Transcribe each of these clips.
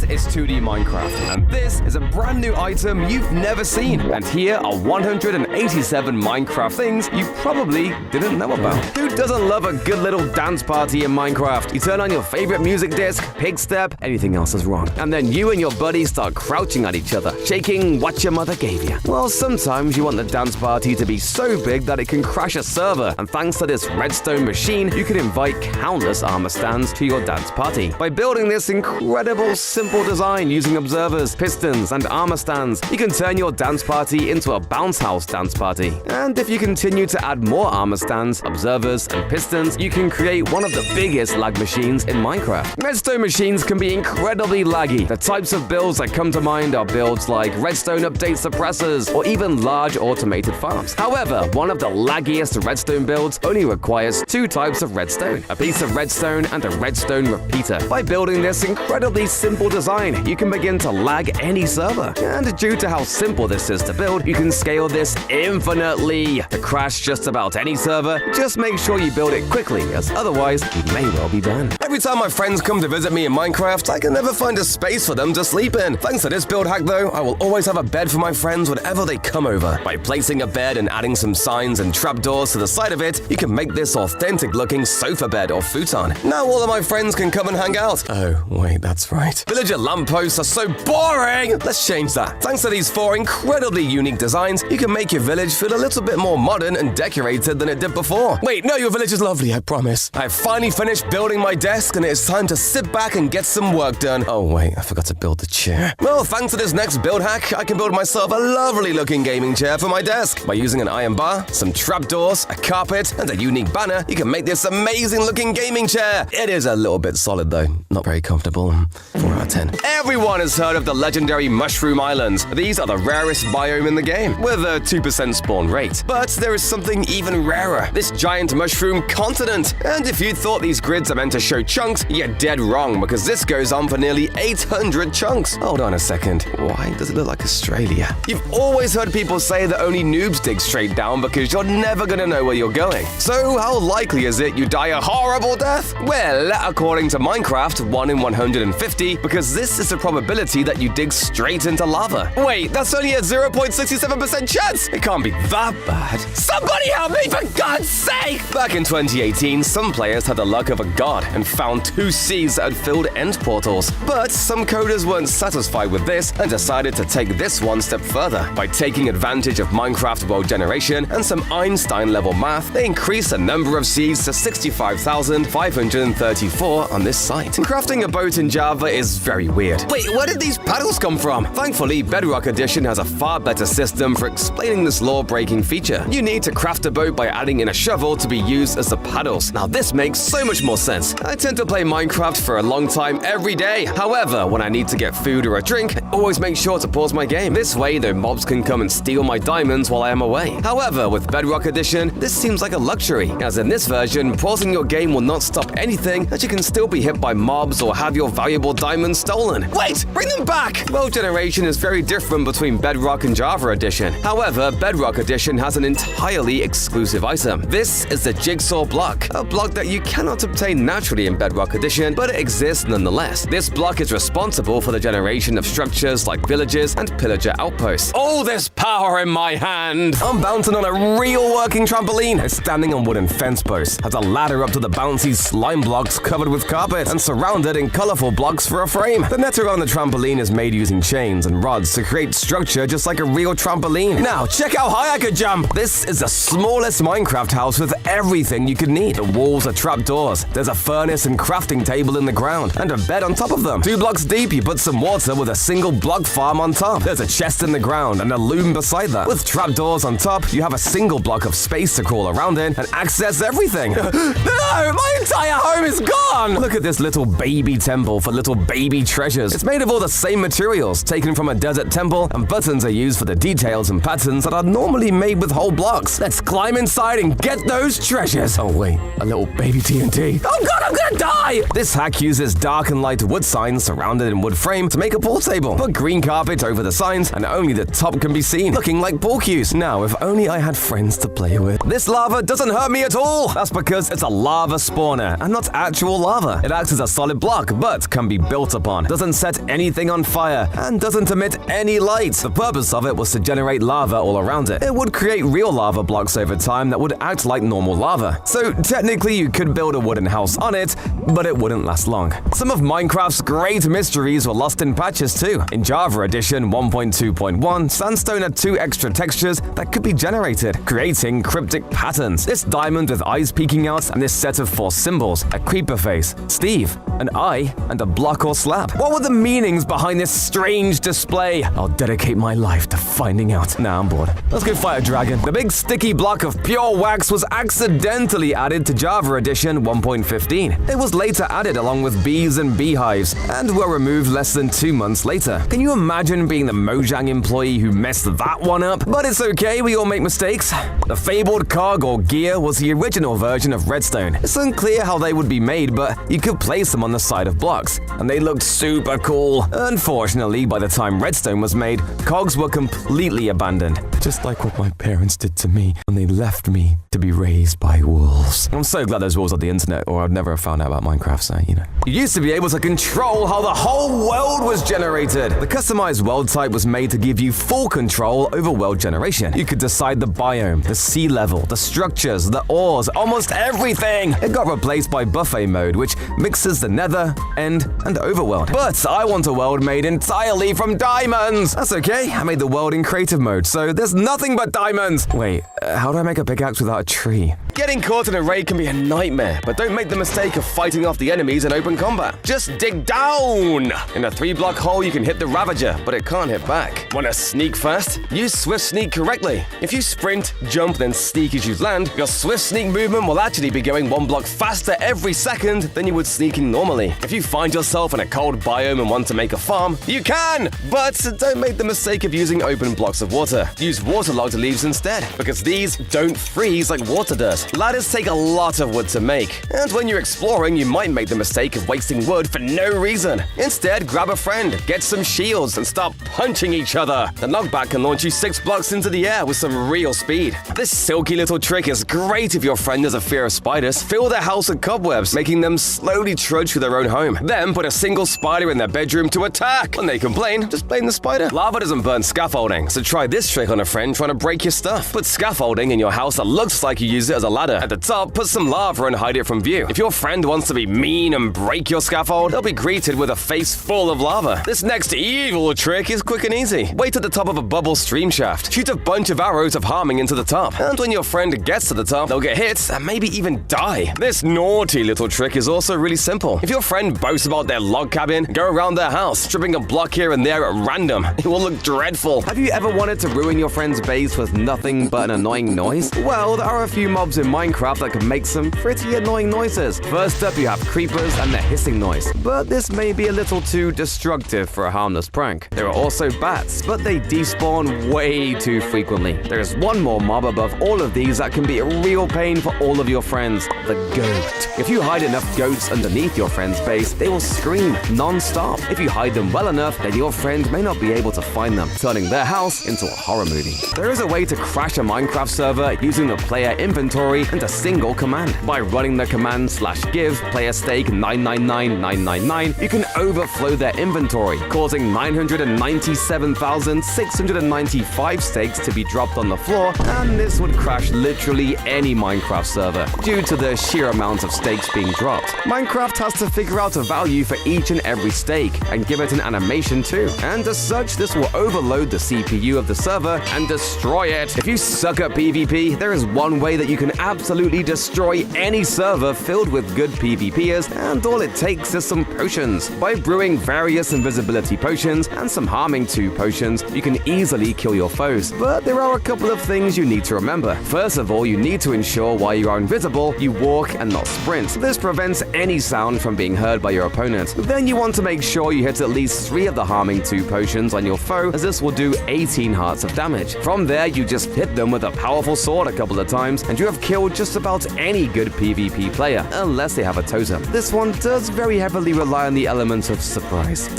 is 2D Minecraft, and this is a brand new item you've never seen. And here are 187 Minecraft things you probably didn't know about. Who doesn't love a good little dance party in Minecraft? You turn on your favorite music disc, pick step, anything else is wrong. And then you and your buddies start crouching at each other, shaking what your mother gave you. Well, sometimes you want the dance party to be so big that it can crash a server. And thanks to this redstone machine, you can invite countless armor stands to your dance party. By building this incredible simple design using observers, pistons, and armor stands, you can turn your dance party into a bounce house dance party. And if you continue to add more armor stands, observers, and pistons, you can create one of the biggest lag machines in Minecraft. Redstone machines can be incredibly laggy. The types of builds that come to mind are builds like redstone update suppressors or even large automated farms. However, one of the laggiest redstone builds only requires two types of redstone, a piece of redstone and a redstone repeater. By building this incredibly simple design, you can begin to lag any server. And due to how simple this is to build, you can scale this infinitely. To crash just about any server, just make sure you build it quickly, as otherwise you may well be done. Every time my friends come to visit me in Minecraft, I can never find a space for them to sleep in. Thanks to this build hack though, I will always have a bed for my friends whenever they come over. By placing a bed and adding some signs and trapdoors to the side of it, you can make this authentic looking sofa bed or futon. Now all of my friends can come and hang out. Oh, wait, that's right. Villager lampposts are so boring! Let's change that. Thanks to these 4 incredibly unique designs, you can make your village feel a little bit more modern and decorated than it did before. Wait, no, your village is lovely, I promise. I've finally finished building my desk and it's time to sit back and get some work done. Oh wait, I forgot to build the chair. Well, thanks to this next build hack, I can build myself a lovely looking gaming chair for my desk. By using an iron bar, some trapdoors, a carpet, and a unique banner, you can make this amazing looking gaming chair. It is a little bit solid though, not very comfortable. 4 out of 10. Everyone has heard of the legendary Mushroom Islands. These are the rarest biome in the game, with a 2% spawn rate. But there is something even rarer, this giant mushroom continent. And if you thought these grids are meant to show chunks, you're dead wrong, because this goes on for nearly 800 chunks. Hold on a second, why does it look like Australia? You've always heard people say that only noobs dig straight down because you're never gonna know where you're going. So how likely is it you die a horrible death? Well, according to Minecraft, 1 in 150, because this is the probability that you dig straight into lava. Wait, that's only a 0.67% chance! It can't be that bad. Somebody help me, for God's sake! Back in 2018, some players had the luck of a god and found 2 seas that had filled end portals. But some coders weren't satisfied with this and decided to take this one step further. By taking advantage of Minecraft world generation and some Einstein-level math, they increased the number of seas to 65,534 on this site. Crafting a boat in Java is very weird. Wait, where did these paddles come from? Thankfully, Bedrock Edition has a far better system for explaining this law-breaking feature. You need to craft a boat by adding in a shovel to be used as the paddles. Now this makes so much more sense. I tend to play Minecraft for a long time every day. However, when I need to get food or a drink, I always make sure to pause my game. This way, no mobs can come and steal my diamonds while I am away. However, with Bedrock Edition, this seems like a luxury, as in this version, pausing your game will not stop anything, as you can still be hit by mobs or have your valuable diamonds stolen. Wait, bring them back! World generation is very different between Bedrock and Java Edition. However, Bedrock Edition has an entirely exclusive item. This is the Jigsaw block, a block that you cannot obtain naturally in Bedrock Edition, but it exists nonetheless. This block is responsible for the generation of structures like villages and pillager outposts. All this power in my hand! I'm bouncing on a real working trampoline. It's standing on wooden fence posts, has a ladder up to the bouncy slime blocks covered with carpet, and surrounded in colorful blocks for a frame. The net around the trampoline is made using chains and rods to create structure just like a real trampoline. Now, check how high I could jump! This is the smallest Minecraft house with everything you could need. The walls are trapdoors, there's a furnace and crafting table in the ground, and a bed on top of them. 2 blocks deep, you put some water with a single block farm on top. There's a chest in the ground and a loom beside that. With trapdoors on top, you have a single block of space to crawl around in and access everything. No, my entire home is gone! Look at this little baby temple for little baby treasures. It's made of all the same materials, taken from a desert temple, and buttons are used for the details and patterns that are normally made with whole blocks. Let's climb inside and get those treasures. Oh wait, a little baby TNT. Oh God, I'm gonna die! This hack uses dark and light wood signs surrounded in wood frame to make a pool table. Put green carpet over the signs and only the top can be seen, looking like pool cues. Now, if only I had friends to play with. This lava doesn't hurt me at all. That's because it's a lava spawner and not actual lava. It acts as a solid block, but can be built upon. on, doesn't set anything on fire, and doesn't emit any light. The purpose of it was to generate lava all around it. It would create real lava blocks over time that would act like normal lava. So technically you could build a wooden house on it, but it wouldn't last long. Some of Minecraft's great mysteries were lost in patches too. In Java Edition 1.2.1, Sandstone had 2 extra textures that could be generated, creating cryptic patterns. This diamond with eyes peeking out and this set of 4 symbols, a creeper face, Steve, an eye, and a block or slab. What were the meanings behind this strange display? I'll dedicate my life to finding out. Nah, I'm bored. Let's go fight a dragon. The big sticky block of pure wax was accidentally added to Java Edition 1.15. It was later added along with bees and beehives, and were removed less than 2 months later. Can you imagine being the Mojang employee who messed that one up? But it's okay, we all make mistakes. The fabled cog or gear was the original version of redstone. It's unclear how they would be made, but you could place them on the side of blocks, and they looked super cool. Unfortunately, by the time redstone was made, cogs were completely abandoned. Just like what my parents did to me when they left me to be raised by wolves. I'm so glad those wolves on the internet, or I'd never have found out about Minecraft, so you know. You used to be able to control how the whole world was generated. The customized world type was made to give you full control over world generation. You could decide the biome, the sea level, the structures, the ores, almost everything. It got replaced by buffet mode, which mixes the nether, end, and overworld. But I want a world made entirely from diamonds. That's okay, I made the world in creative mode, so there's nothing but diamonds. Wait, how do I make a pickaxe without a tree? Getting caught in a raid can be a nightmare, but don't make the mistake of fighting off the enemies in open combat. Just dig down! In a 3-block hole, you can hit the Ravager, but it can't hit back. Want to sneak fast? Use Swift Sneak correctly. If you sprint, jump, then sneak as you land, your Swift Sneak movement will actually be going 1 block faster every second than you would sneaking normally. If you find yourself in a cold biome and want to make a farm, you can! But don't make the mistake of using open blocks of water. Use waterlogged leaves instead, because these don't freeze like water does. Ladders take a lot of wood to make, and when you're exploring, you might make the mistake of wasting wood for no reason. Instead, grab a friend, get some shields, and start punching each other. The knockback can launch you 6 blocks into the air with some real speed. This silky little trick is great if your friend has a fear of spiders. Fill their house with cobwebs, making them slowly trudge through their own home. Then put a single spider in their bedroom to attack. When they complain, just blame the spider. Lava doesn't burn scaffolding, so try this trick on a friend trying to break your stuff. Put scaffolding in your house that looks like you use it as a ladder. At the top, put some lava and hide it from view. If your friend wants to be mean and break your scaffold, they'll be greeted with a face full of lava. This next evil trick is quick and easy. Wait at the top of a bubble stream shaft. Shoot a bunch of arrows of harming into the top. And when your friend gets to the top, they'll get hit and maybe even die. This naughty little trick is also really simple. If your friend boasts about their log cabin, go around their house, stripping a block here and there at random. It will look dreadful. Have you ever wanted to ruin your friend's base with nothing but an annoying noise? Well, there are a few mobs in Minecraft that can make some pretty annoying noises. First up, you have creepers and their hissing noise, but this may be a little too destructive for a harmless prank. There are also bats, but they despawn way too frequently. There is one more mob above all of these that can be a real pain for all of your friends, the goat. If you hide enough goats underneath your friend's base, they will scream non-stop. If you hide them well enough, then your friend may not be able to find them, turning their house into a horror movie. There is a way to crash a Minecraft server using the player inventory and a single command. By running the command /give player stake 999999, you can overflow their inventory, causing 997,695 stakes to be dropped on the floor, and this would crash literally any Minecraft server due to the sheer amount of stakes being dropped. Minecraft has to figure out a value for each and every stake and give it an animation too, and as such, this will overload the CPU of the server and destroy it. If you suck at PvP, there is one way that you can absolutely destroy any server filled with good PvPers, and all it takes is some potions. By brewing various invisibility potions and some harming 2 potions, you can easily kill your foes. But there are a couple of things you need to remember. First of all, you need to ensure while you are invisible, you walk and not sprint. This prevents any sound from being heard by your opponent. Then you want to make sure you hit at least 3 of the harming 2 potions on your foe, as this will do 18 hearts of damage. From there, you just hit them with a powerful sword a couple of times, and you have kill just about any good PvP player, unless they have a totem. This one does very heavily rely on the element of surprise.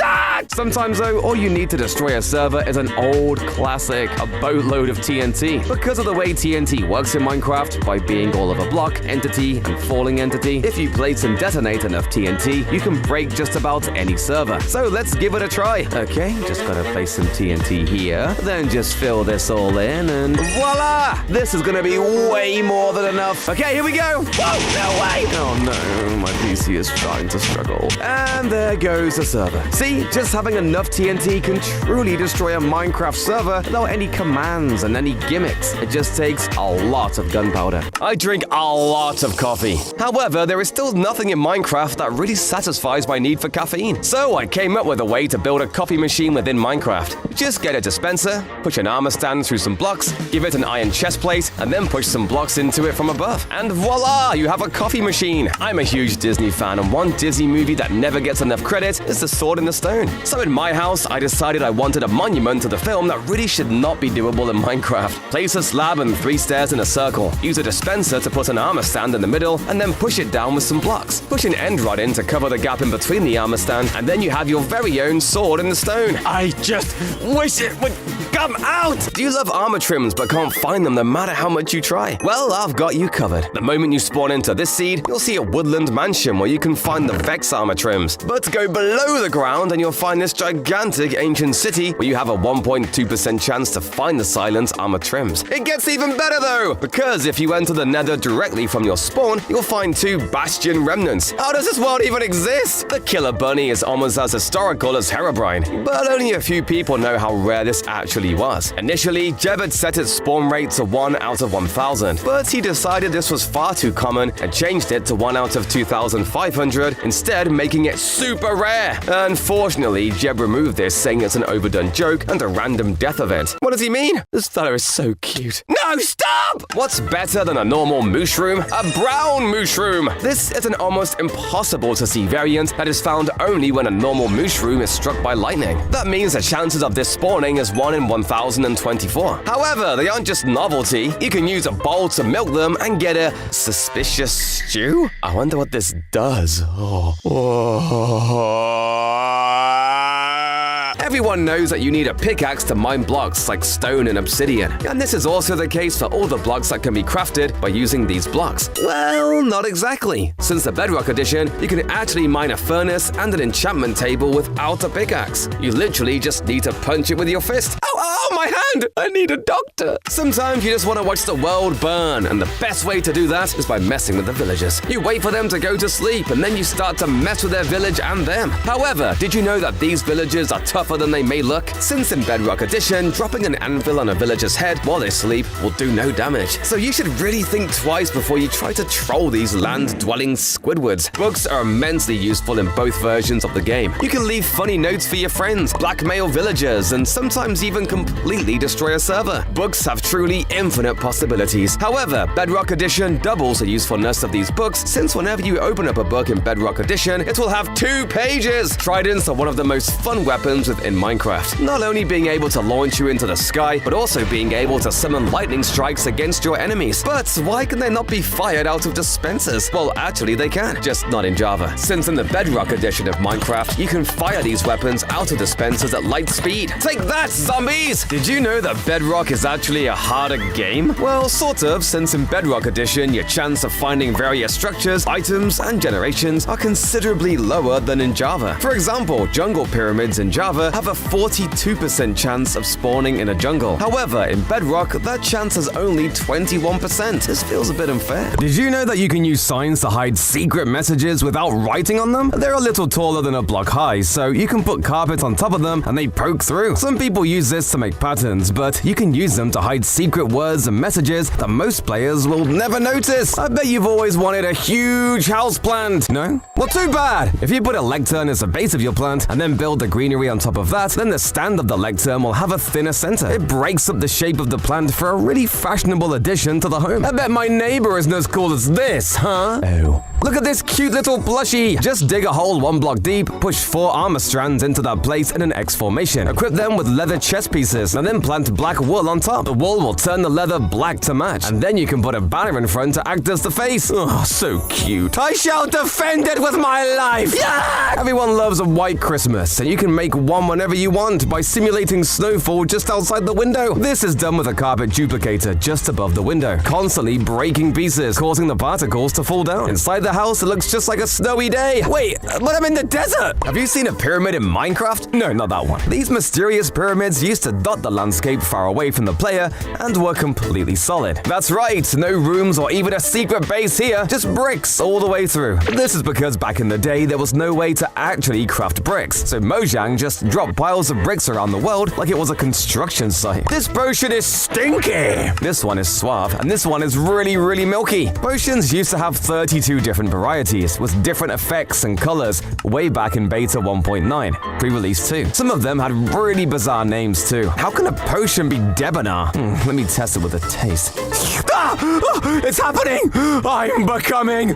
Sometimes though, all you need to destroy a server is an old classic, a boatload of TNT. Because of the way TNT works in Minecraft, by being all of a block, entity, and falling entity, if you place and detonate enough TNT, you can break just about any server. So let's give it a try. Okay, just gotta place some TNT here, then just fill this all in, and voila! This is gonna be way more than enough. Okay, here we go! Whoa, no way! Oh no, my PC is trying to struggle. And there goes the server. See, just having enough TNT can truly destroy a Minecraft server without any commands and any gimmicks. It just takes a lot of gunpowder. I drink a lot of coffee. However, there is still nothing in Minecraft that really satisfies my need for caffeine. So I came up with a way to build a coffee machine within Minecraft. Just get a dispenser, push an armor stand through some blocks, give it an iron chest plate, and then push some blocks into it from above. And voila, you have a coffee machine. I'm a huge Disney fan, and one Disney movie that never gets enough credit is The Sword in the Stone. So in my house, I decided I wanted a monument to the film that really should not be doable in Minecraft. Place a slab and 3 stairs in a circle. Use a dispenser to put an armor stand in the middle, and then push it down with some blocks. Push an end rod in to cover the gap in between the armor stand, and then you have your very own sword in the stone. I just wish it would come out! Do you love armor trims but can't find them no matter how much you try? Well, I've got you covered. The moment you spawn into this seed, you'll see a woodland mansion where you can find the Vex armor trims. But go below the ground and you'll find this gigantic ancient city where you have a 1.2% chance to find the silent armor trims. It gets even better though, because if you enter the nether directly from your spawn, you'll find 2 bastion remnants. How does this world even exist? The killer bunny is almost as historical as Herobrine, but only a few people know how rare this actually was. Initially, Jeb had set its spawn rate to 1 out of 1,000, but he decided this was far too common and changed it to 1 out of 2,500, instead making it super rare. Unfortunately, Jeb removed this, saying it's an overdone joke and a random death event. What does he mean? This fellow is so cute. No, stop! What's better than a normal mushroom? A brown mushroom! This is an almost impossible to see variant that is found only when a normal mushroom is struck by lightning. That means the chances of this spawning is 1 in 1,024. However, they aren't just novelty. You can use a bowl to milk them and get a suspicious stew? I wonder what this does. Everyone knows that you need a pickaxe to mine blocks like stone and obsidian, and this is also the case for all the blocks that can be crafted by using these blocks. Well, not exactly. Since the Bedrock Edition, you can actually mine a furnace and an enchantment table without a pickaxe. You literally just need to punch it with your fist. Oh, my hand! I need a doctor! Sometimes you just want to watch the world burn, and the best way to do that is by messing with the villagers. You wait for them to go to sleep, and then you start to mess with their village and them. However, did you know that these villagers are tougher than they may look? Since in Bedrock Edition, dropping an anvil on a villager's head while they sleep will do no damage. So you should really think twice before you try to troll these land-dwelling Squidwards. Books are immensely useful in both versions of the game. You can leave funny notes for your friends, blackmail villagers, and sometimes even completely destroy a server. Books have truly infinite possibilities. However, Bedrock Edition doubles the usefulness of these books, since whenever you open up a book in Bedrock Edition, it will have 2 pages! Tridents are one of the most fun weapons within Minecraft. Not only being able to launch you into the sky, but also being able to summon lightning strikes against your enemies. But why can they not be fired out of dispensers? Well, actually they can, just not in Java. Since in the Bedrock Edition of Minecraft, you can fire these weapons out of dispensers at light speed. Take that, zombies! Did you know that Bedrock is actually a harder game? Well, sort of, since in Bedrock Edition, your chance of finding various structures, items, and generations are considerably lower than in Java. For example, jungle pyramids in Java have a 42% chance of spawning in a jungle. However, in Bedrock, that chance is only 21%. This feels a bit unfair. Did you know that you can use signs to hide secret messages without writing on them? They're a little taller than a block high, so you can put carpet on top of them and they poke through. Some people use this to make patterns, but you can use them to hide secret words and messages that most players will never notice. I bet you've always wanted a huge house plant, no? Well, too bad! If you put a lectern as the base of your plant and then build the greenery on top of that, then the stand of the lectern will have a thinner center. It breaks up the shape of the plant for a really fashionable addition to the home. I bet my neighbor isn't as cool as this, huh? Oh. Look at this cute little plushie! Just dig a hole 1 block deep, push 4 armor strands into that place in an X formation. Equip them with leather chest pieces, and then plant black wool on top. The wool will turn the leather black to match, and then you can put a banner in front to act as the face. Oh, so cute. I shall defend it with my life! Yeah! Everyone loves a white Christmas, and you can make one whenever you want by simulating snowfall just outside the window. This is done with a carpet duplicator just above the window, constantly breaking pieces, causing the particles to fall down. Inside the house, it looks just like a snowy day. Wait, but I'm in the desert! Have you seen a pyramid in Minecraft? No, not that one. These mysterious pyramids used to dot the landscape far away from the player and were completely solid. That's right, no rooms or even a secret base here, just bricks all the way through. This is because back in the day, there was no way to actually craft bricks, so Mojang just dropped piles of bricks around the world like it was a construction site. This potion is stinky! This one is suave, and this one is really milky. Potions used to have 32 different varieties, with different effects and colors, way back in Beta 1.9, pre-release 2. Some of them had really bizarre names too. How can a potion be debonair? Let me test it with a taste. It's happening! I'm becoming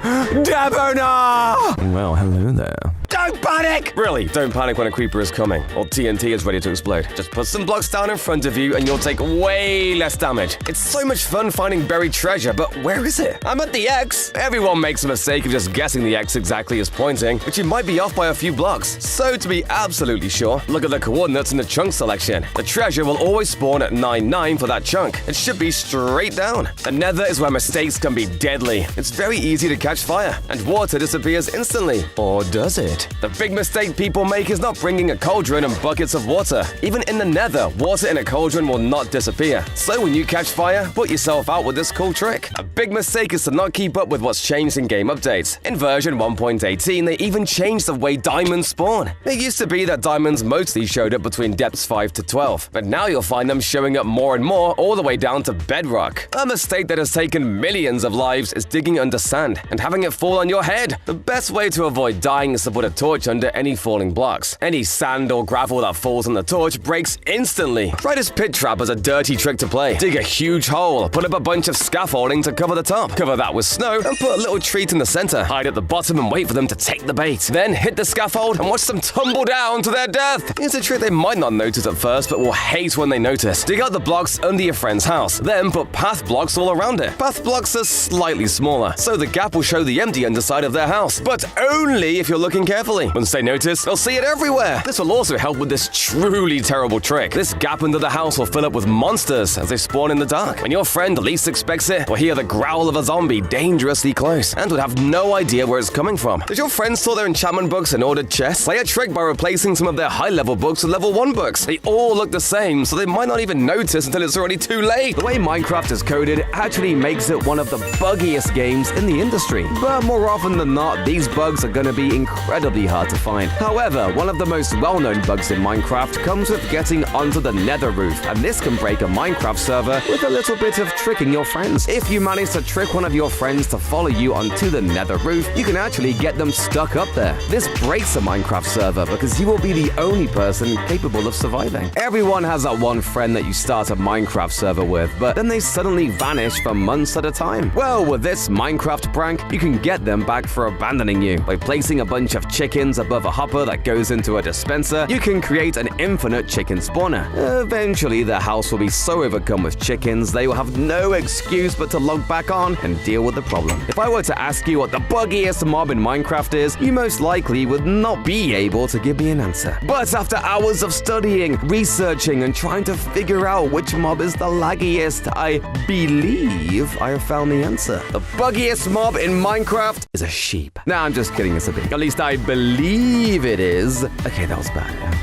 debonair! Well, hello there. Don't panic! Really, don't panic when a creeper is coming, or TNT is ready to explode. Just put some blocks down in front of you and you'll take way less damage. It's so much fun finding buried treasure, but where is it? I'm at the X. Everyone makes a mistake of just guessing the X exactly is pointing, but you might be off by a few blocks. So to be absolutely sure, look at the coordinates in the chunk selection. The treasure will always spawn at 9-9 for that chunk. It should be straight down. The nether is where mistakes can be deadly. It's very easy to catch fire, and water disappears instantly. Or does it? The big mistake people make is not bringing a cauldron and buckets of water. Even in the nether, water in a cauldron will not disappear. So when you catch fire, put yourself out with this cool trick. A big mistake is to not keep up with what's changed in game updates. In version 1.18, they even changed the way diamonds spawn. It used to be that diamonds mostly showed up between depths 5 to 12, but now you'll find them showing up more and more all the way down to bedrock. A mistake that has taken millions of lives is digging under sand and having it fall on your head. The best way to avoid dying is to put a torch under any falling blocks. Any sand or gravel that falls on the torch breaks instantly. Try this pit trap as a dirty trick to play. Dig a huge hole, put up a bunch of scaffolding to cover the top, cover that with snow, and put a little treat in the center. Hide at the bottom and wait for them to take the bait. Then hit the scaffold and watch them tumble down to their death. It's a trick they might not notice at first, but will hate when they notice. Dig out the blocks under your friend's house, then put path blocks all around it. Path blocks are slightly smaller, so the gap will show the empty underside of their house, but only if you're looking carefully. Once they notice, they'll see it everywhere. This will also help with this truly terrible trick. This gap under the house will fill up with monsters as they spawn in the dark. When your friend least expects it, will hear the growl of a zombie dangerously close and would have no idea where it's coming from. Did your friends store their enchantment books and ordered chests? Play a trick by replacing some of their high-level books with level 1 books. They all look the same, so they might not even notice until it's already too late. The way Minecraft is coded actually makes it one of the buggiest games in the industry. But more often than not, these bugs are going to be incredibly hard to find. However, one of the most well-known bugs in Minecraft comes with getting onto the nether roof, and this can break a Minecraft server with a little bit of tricking your friends. If you manage to trick one of your friends to follow you onto the nether roof, you can actually get them stuck up there. This breaks a Minecraft server because you will be the only person capable of surviving. Everyone has that one friend that you start a Minecraft server with, but then they suddenly vanish for months at a time. Well, with this Minecraft prank, you can get them back for abandoning you. By placing a bunch of chickens above a hopper that goes into a dispenser, you can create an infinite chicken spawner. Eventually, the house will be so overcome with chickens, they will have no excuse but to log back on and deal with the problem. If I were to ask you what the buggiest mob in Minecraft is, you most likely would not be able to give me an answer. But after hours of studying, researching, and trying to figure out which mob is the laggiest, I believe I have found the answer. The buggiest mob in Minecraft is a sheep. Nah, I'm just kidding, it's a pig. At least I believe it is. Okay, that was bad.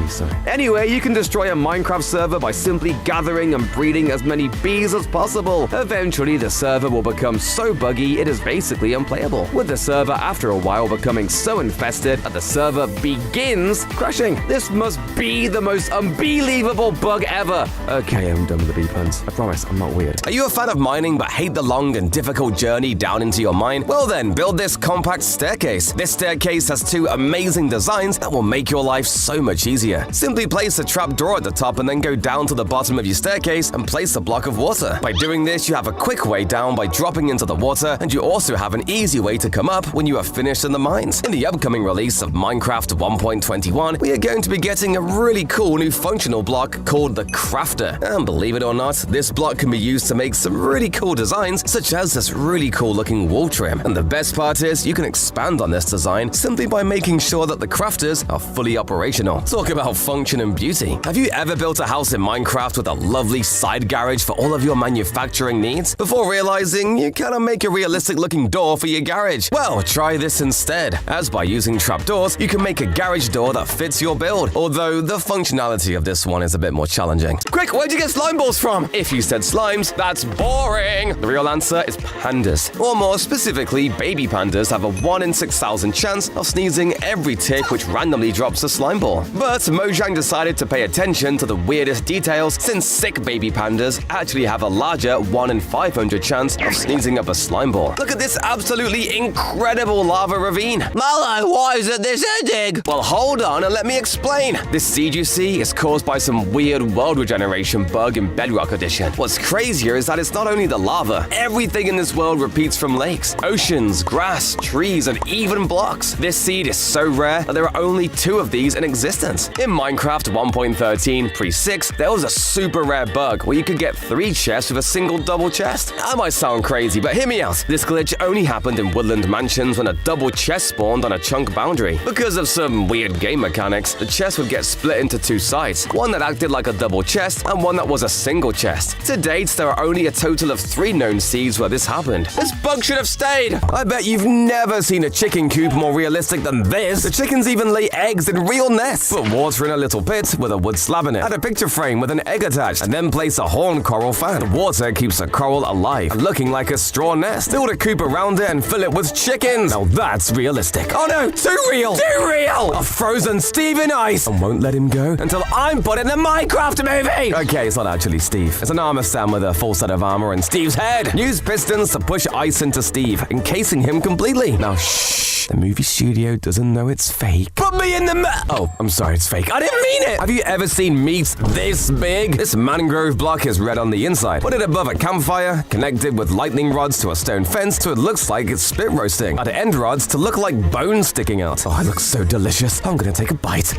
Sorry. Anyway, you can destroy a Minecraft server by simply gathering and breeding as many bees as possible. Eventually, the server will become so buggy it is basically unplayable, with the server after a while becoming so infested that the server begins crashing. This must be the most unbelievable bug ever. Okay, I'm done with the bee puns. I promise, I'm not weird. Are you a fan of mining but hate the long and difficult journey down into your mine? Well then, build this compact staircase. This staircase has two amazing designs that will make your life so much easier. Simply place a trapdoor at the top and then go down to the bottom of your staircase and place a block of water. By doing this, you have a quick way down by dropping into the water, and you also have an easy way to come up when you are finished in the mines. In the upcoming release of Minecraft 1.21, we are going to be getting a really cool new functional block called the Crafter. And believe it or not, this block can be used to make some really cool designs, such as this really cool looking wall trim. And the best part is, you can expand on this design simply by making sure that the crafters are fully operational. Talk about function and beauty. Have you ever built a house in Minecraft with a lovely side garage for all of your manufacturing needs, before realizing you cannot make a realistic looking door for your garage? Well, try this instead, as by using trapdoors, you can make a garage door that fits your build, although the functionality of this one is a bit more challenging. Quick, where'd you get slime balls from? If you said slimes, that's boring! The real answer is pandas. Or more specifically, baby pandas have a 1 in 6,000 chance of sneezing every tick which randomly drops a slime ball. But Mojang decided to pay attention to the weirdest details, since sick baby pandas actually have a larger 1 in 500 chance of sneezing up a slime ball. Look at this absolutely incredible lava ravine. Mallow, why is it this ending? Well, hold on and let me explain. This seed you see is caused by some weird world regeneration bug in Bedrock Edition. What's crazier is that it's not only the lava. Everything in this world repeats from lakes, oceans, grass, trees, and even blocks. This seed is so rare that there are only 2 of these in existence. In Minecraft 1.13 pre-6, there was a super rare bug where you could get 3 chests with a single double chest. That might sound crazy, but hear me out. This glitch only happened in woodland mansions when a double chest spawned on a chunk boundary. Because of some weird game mechanics, the chest would get split into 2 sides, one that acted like a double chest and one that was a single chest. To date, there are only a total of 3 known seeds where this happened. This bug should have stayed! I bet you've never seen a chicken coop more realistic than this. The chickens even lay eggs in real nests. Put water in a little pit with a wood slab in it. Add a picture frame with an egg attached, and then place a horn coral fan. The water keeps the coral alive and looking like a straw nest. Build a coop around it and fill it with chickens. Now that's realistic. Oh no, too real! Too real! I've frozen Steve in ice and won't let him go until I'm put in the Minecraft movie! Okay, it's not actually Steve. It's an armor stand with a full set of armor and Steve's head. Use pistons to push ice into Steve, encasing him completely. Now shh, the movie studio doesn't know it's fake. Put me in the Oh, I'm sorry, it's fake. I didn't mean it! Have you ever seen meat this big? This mangrove block is red on the inside. Put it above a campfire, connected with lightning rods to a stone fence so it looks like it's spit roasting. Add end rods to look like bones sticking out. Oh, it looks so delicious. I'm gonna take a bite.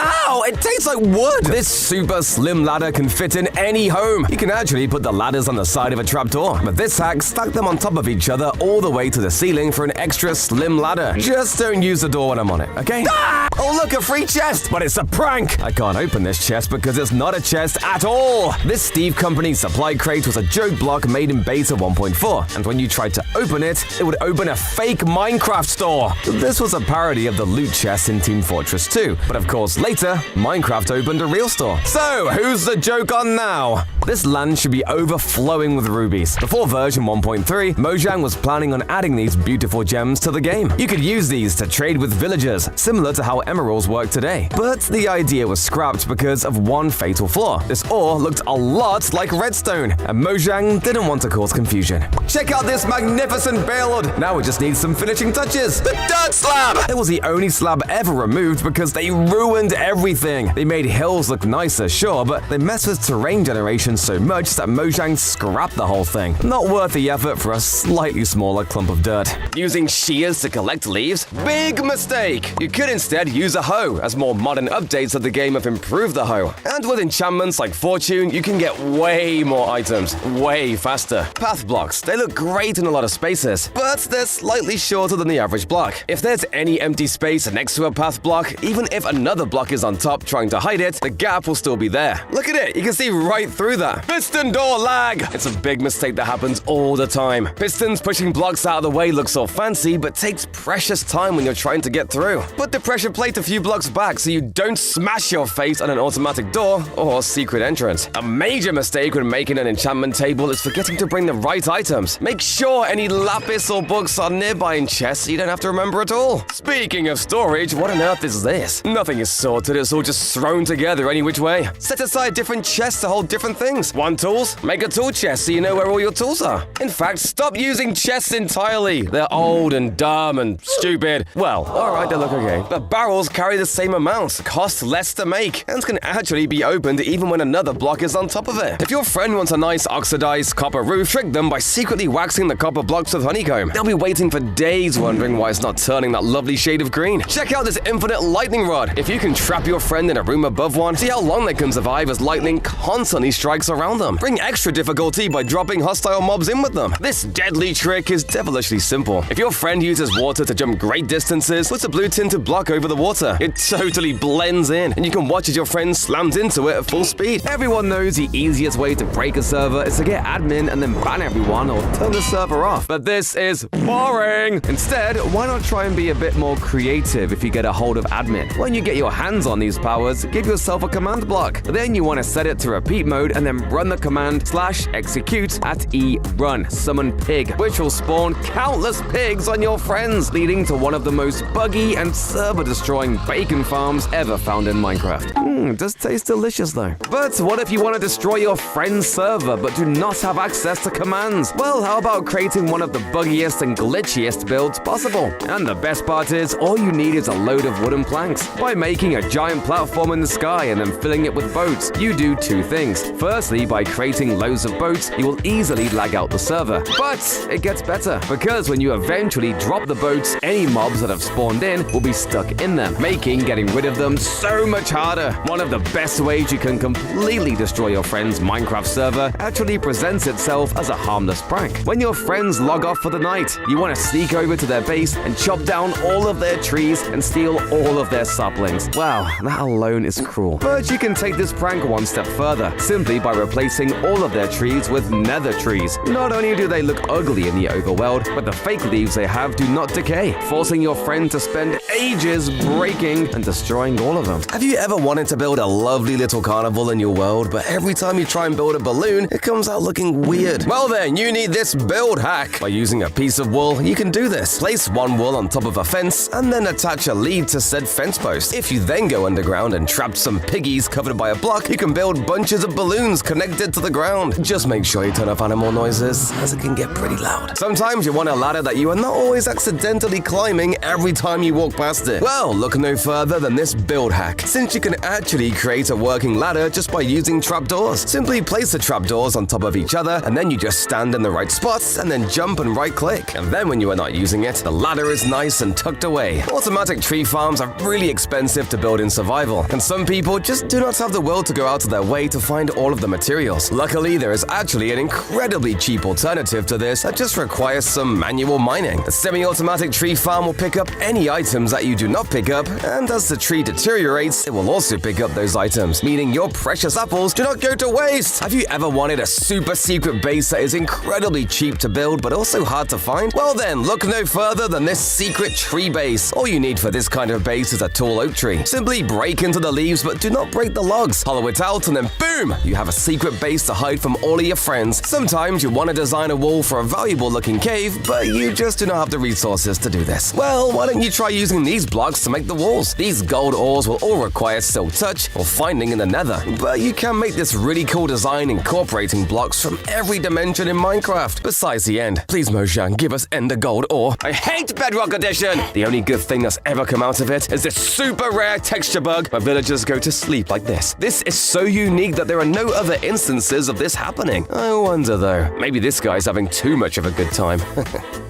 Ow, it tastes like wood! This super slim ladder can fit in any home. You can actually put the ladders on the side of a trapdoor. But this hack stuck them on top of each other all the way to the ceiling for an extra slim ladder. Just don't use the door when I'm on it, okay? Ah! Oh look, a free chest! But it's a prank! I can't open this chest because it's not a chest at all! This Steve Company supply crate was a joke block made in beta 1.4, and when you tried to open it, it would open a fake Minecraft store. This was a parody of the loot chest in Team Fortress 2, but of course later, Minecraft opened a real store. So, who's the joke on now? This land should be overflowing with rubies. Before version 1.3, Mojang was planning on adding these beautiful gems to the game. You could use these to trade with villagers, similar to how emeralds work today. But the idea was scrapped because of one fatal flaw. This ore looked a lot like redstone, and Mojang didn't want to cause confusion. Check out this magnificent build! Now we just need some finishing touches. The dirt slab! It was the only slab ever removed because they ruined everything. They made hills look nicer, sure, but they messed with terrain generation so much that Mojang scrapped the whole thing. Not worth the effort for a slightly smaller clump of dirt. Using shears to collect leaves? Big mistake! You could instead use a hoe, as more modern updates of the game have improved the hoe. And with enchantments like Fortune, you can get way more items, way faster. Path blocks, they look great in a lot of spaces, but they're slightly shorter than the average block. If there's any empty space next to a path block, even if another block is on top trying to hide it, the gap will still be there. Look at it, you can see right through that. Piston door lag! It's a big mistake that happens all the time. Pistons pushing blocks out of the way looks all fancy, but takes precious time when you're trying to get through. Put the pressure plate a few blocks back so you don't smash your face on an automatic door or secret entrance. A major mistake when making an enchantment table is forgetting to bring the right items. Make sure any lapis or books are nearby in chests so you don't have to remember at all. Speaking of storage, what on earth is this? Nothing is sorted, it's all all just thrown together any which way. Set aside different chests to hold different things. Want tools? Make a tool chest so you know where all your tools are. In fact, stop using chests entirely. They're old and dumb and stupid. Well, alright, they look okay. But barrels carry the same amount, cost less to make, and can actually be opened even when another block is on top of it. If your friend wants a nice oxidized copper roof, trick them by secretly waxing the copper blocks with honeycomb. They'll be waiting for days wondering why it's not turning that lovely shade of green. Check out this infinite lightning rod. If you can trap your friend in a room above one, see how long they can survive as lightning constantly strikes around them. Bring extra difficulty by dropping hostile mobs in with them. This deadly trick is devilishly simple. If your friend uses water to jump great distances, put a blue tinted block over the water. It totally blends in, and you can watch as your friend slams into it at full speed. Everyone knows the easiest way to break a server is to get admin and then ban everyone or turn the server off. But this is boring! Instead, why not try and be a bit more creative if you get a hold of admin? When you get your hands on these powers, give yourself a command block. Then you want to set it to repeat mode and then run the command /execute at E run summon pig, which will spawn countless pigs on your friends, leading to one of the most buggy and server-destroying bacon farms ever found in Minecraft. Does taste delicious though. But what if you want to destroy your friend's server but do not have access to commands? Well, how about creating one of the buggiest and glitchiest builds possible? And the best part is, all you need is a load of wooden planks. By making a giant platform in the sky and then filling it with boats, you do two things. Firstly, by creating loads of boats, you will easily lag out the server. But it gets better, because when you eventually drop the boats, any mobs that have spawned in will be stuck in them, making getting rid of them so much harder. One of the best ways you can completely destroy your friend's Minecraft server actually presents itself as a harmless prank. When your friends log off for the night, you want to sneak over to their base and chop down all of their trees and steal all of their saplings. Wow, that alone is cruel. But you can take this prank one step further, simply by replacing all of their trees with nether trees. Not only do they look ugly in the overworld, but the fake leaves they have do not decay, forcing your friend to spend ages breaking and destroying all of them. Have you ever wanted to build a lovely little carnival in your world, but every time you try and build a balloon, it comes out looking weird? Well then, you need this build hack. By using a piece of wool, you can do this. Place one wool on top of a fence, and then attach a lead to said fence post. If you then go underground and trap some piggies covered by a block, you can build bunches of balloons connected to the ground. Just make sure you turn off animal noises, as it can get pretty loud. Sometimes you want a ladder that you are not always accidentally climbing every time you walk past it. Well, look no further than this build hack, since you can actually create a working ladder just by using trapdoors. Simply place the trapdoors on top of each other, and then you just stand in the right spots and then jump and right click. And then when you are not using it, the ladder is nice and tucked away. Automatic tree farms are really expensive to build in survival, and some people just do not have the will to go out of their way to find all of the materials. Luckily, there is actually an incredibly cheap alternative to this that just requires some manual mining. The semi-automatic tree farm will pick up any items that you do not pick up, and as the tree deteriorates, it will also pick up those items, meaning your precious apples do not go to waste. Have you ever wanted a super secret base that is incredibly cheap to build but also hard to find? Well then, look no further than this secret tree base. All you need for this kind of base is a tall oak tree. Simply break into the leaves but do not break the logs. Hollow it out and then boom! You have a secret base to hide from all of your friends. Sometimes you want to design a wall for a valuable looking cave, but you just do not have the resources to do this. Well, why don't you try using these blocks to make the walls? These gold ores will all require silk touch or finding in the nether, but you can make this really cool design incorporating blocks from every dimension in Minecraft. Besides the end, please Mojang, give us ender gold ore. I hate Bedrock Edition! The only good thing that's ever come out of it is this super rare texture bug where villagers go to sleep like this. This is so unique that there are no other instances of this happening. I wonder though, maybe this guy's having too much of a good time.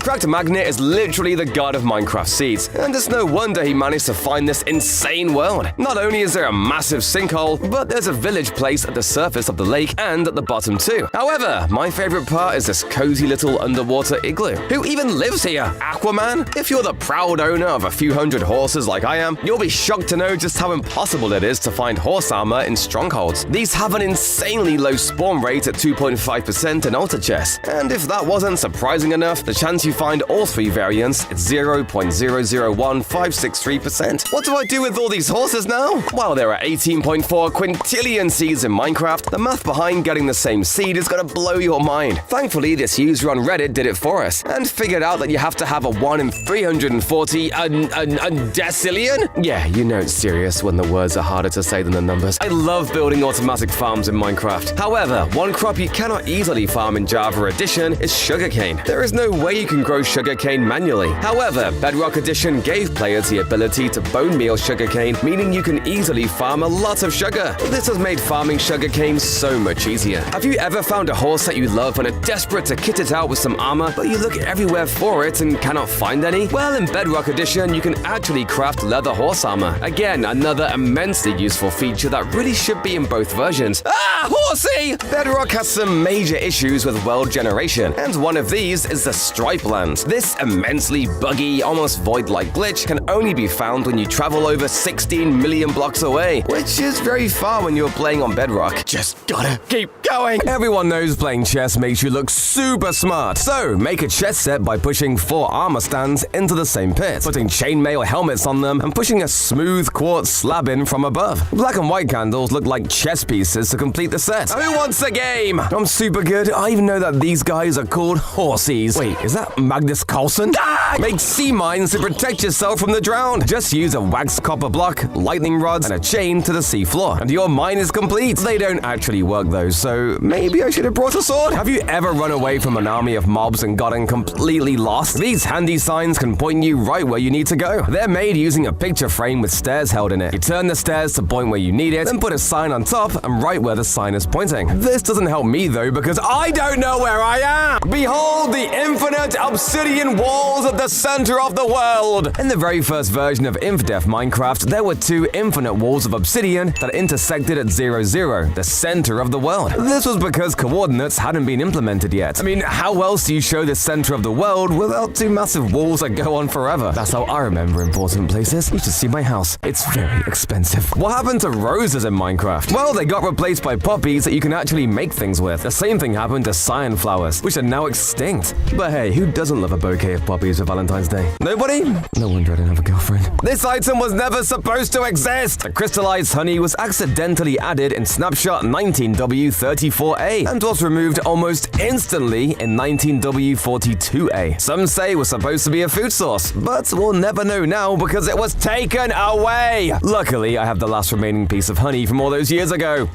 Cracked Magnet is literally the god of Minecraft seeds, and it's no wonder he managed to find this insane world. Not only is there a massive sinkhole, but there's a village place at the surface of the lake and at the bottom too. However, my favorite part is this cozy little underwater igloo. Who even lives here? Aquaman? If you're the proud owner of a few hundred horses like I am, you'll be shocked to know just how impossible it is to find horse armor in strongholds. These have an insanely low spawn rate at 2.5% in altar chests, and if that wasn't surprising enough, the chance you find all three variants is 0.001563%. What do I do with all these horses now? While there are 18.4 quintillion seeds in Minecraft, the math behind getting the same seed is gonna blow your mind. Thankfully, this user on Reddit did it for us, and figured out that you have to have a 1 in 340 decillion? Yeah, you know it's serious. hate when the words are harder to say than the numbers. I love building automatic farms in Minecraft. However, one crop you cannot easily farm in Java Edition is sugarcane. There is no way you can grow sugarcane manually. However, Bedrock Edition gave players the ability to bone meal sugarcane, meaning you can easily farm a lot of sugar. This has made farming sugarcane so much easier. Have you ever found a horse that you love and are desperate to kit it out with some armor, but you look everywhere for it and cannot find any? Well, in Bedrock Edition, you can actually craft leather horse armor. Again, another immensely useful feature that really should be in both versions. Ah, horsey! Bedrock has some major issues with world generation, and one of these is the Stripe Land. This immensely buggy, almost void-like glitch can only be found when you travel over 16 million blocks away, which is very far when you're playing on Bedrock. Just gotta keep going. Everyone knows playing chess makes you look super smart, so make a chess set by pushing 4 armor stands into the same pit, putting chainmail helmets on them, and pushing a smooth quartz slab in from above. Black and white candles look like chess pieces to complete the set. Who wants a game? I'm super good. I even know that these guys are called horsies. Wait, is that Magnus Carlsen? Ah! Make sea mines to protect yourself from the drown. Just use a waxed copper block, lightning rods, and a chain to the sea floor, and your mine is complete. They don't actually work though, so maybe I should have brought a sword. Have you ever run away from an army of mobs and gotten completely lost? These handy signs can point you right where you need to go. They're made using a picture frame with stairs held in it. You turn the stairs to point where you need it, then put a sign on top and right where the sign is pointing. This doesn't help me though, because I don't know where I am. Behold the infinite obsidian walls at the center of the world. In the very first version of InfDef Minecraft, there were 2 infinite walls of obsidian that intersected at 0, 0, the center of the world. This was because coordinates hadn't been implemented yet. I mean, how else do you show the center of the world without 2 massive walls that go on forever? That's how I remember important places. You should see my house. It's very expensive. What happened to roses in Minecraft? Well, they got replaced by poppies that you can actually make things with. The same thing happened to cyan flowers, which are now extinct. But hey, who doesn't love a bouquet of poppies for Valentine's Day? Nobody? No wonder I didn't have a girlfriend. This item was never supposed to exist. The crystallized honey was accidentally added in snapshot 19W34A and was removed almost instantly in 19W42A. Some say it was supposed to be a food source, but we'll never know now because it was taken away. Luckily, I have the last remaining piece of honey from all those years ago.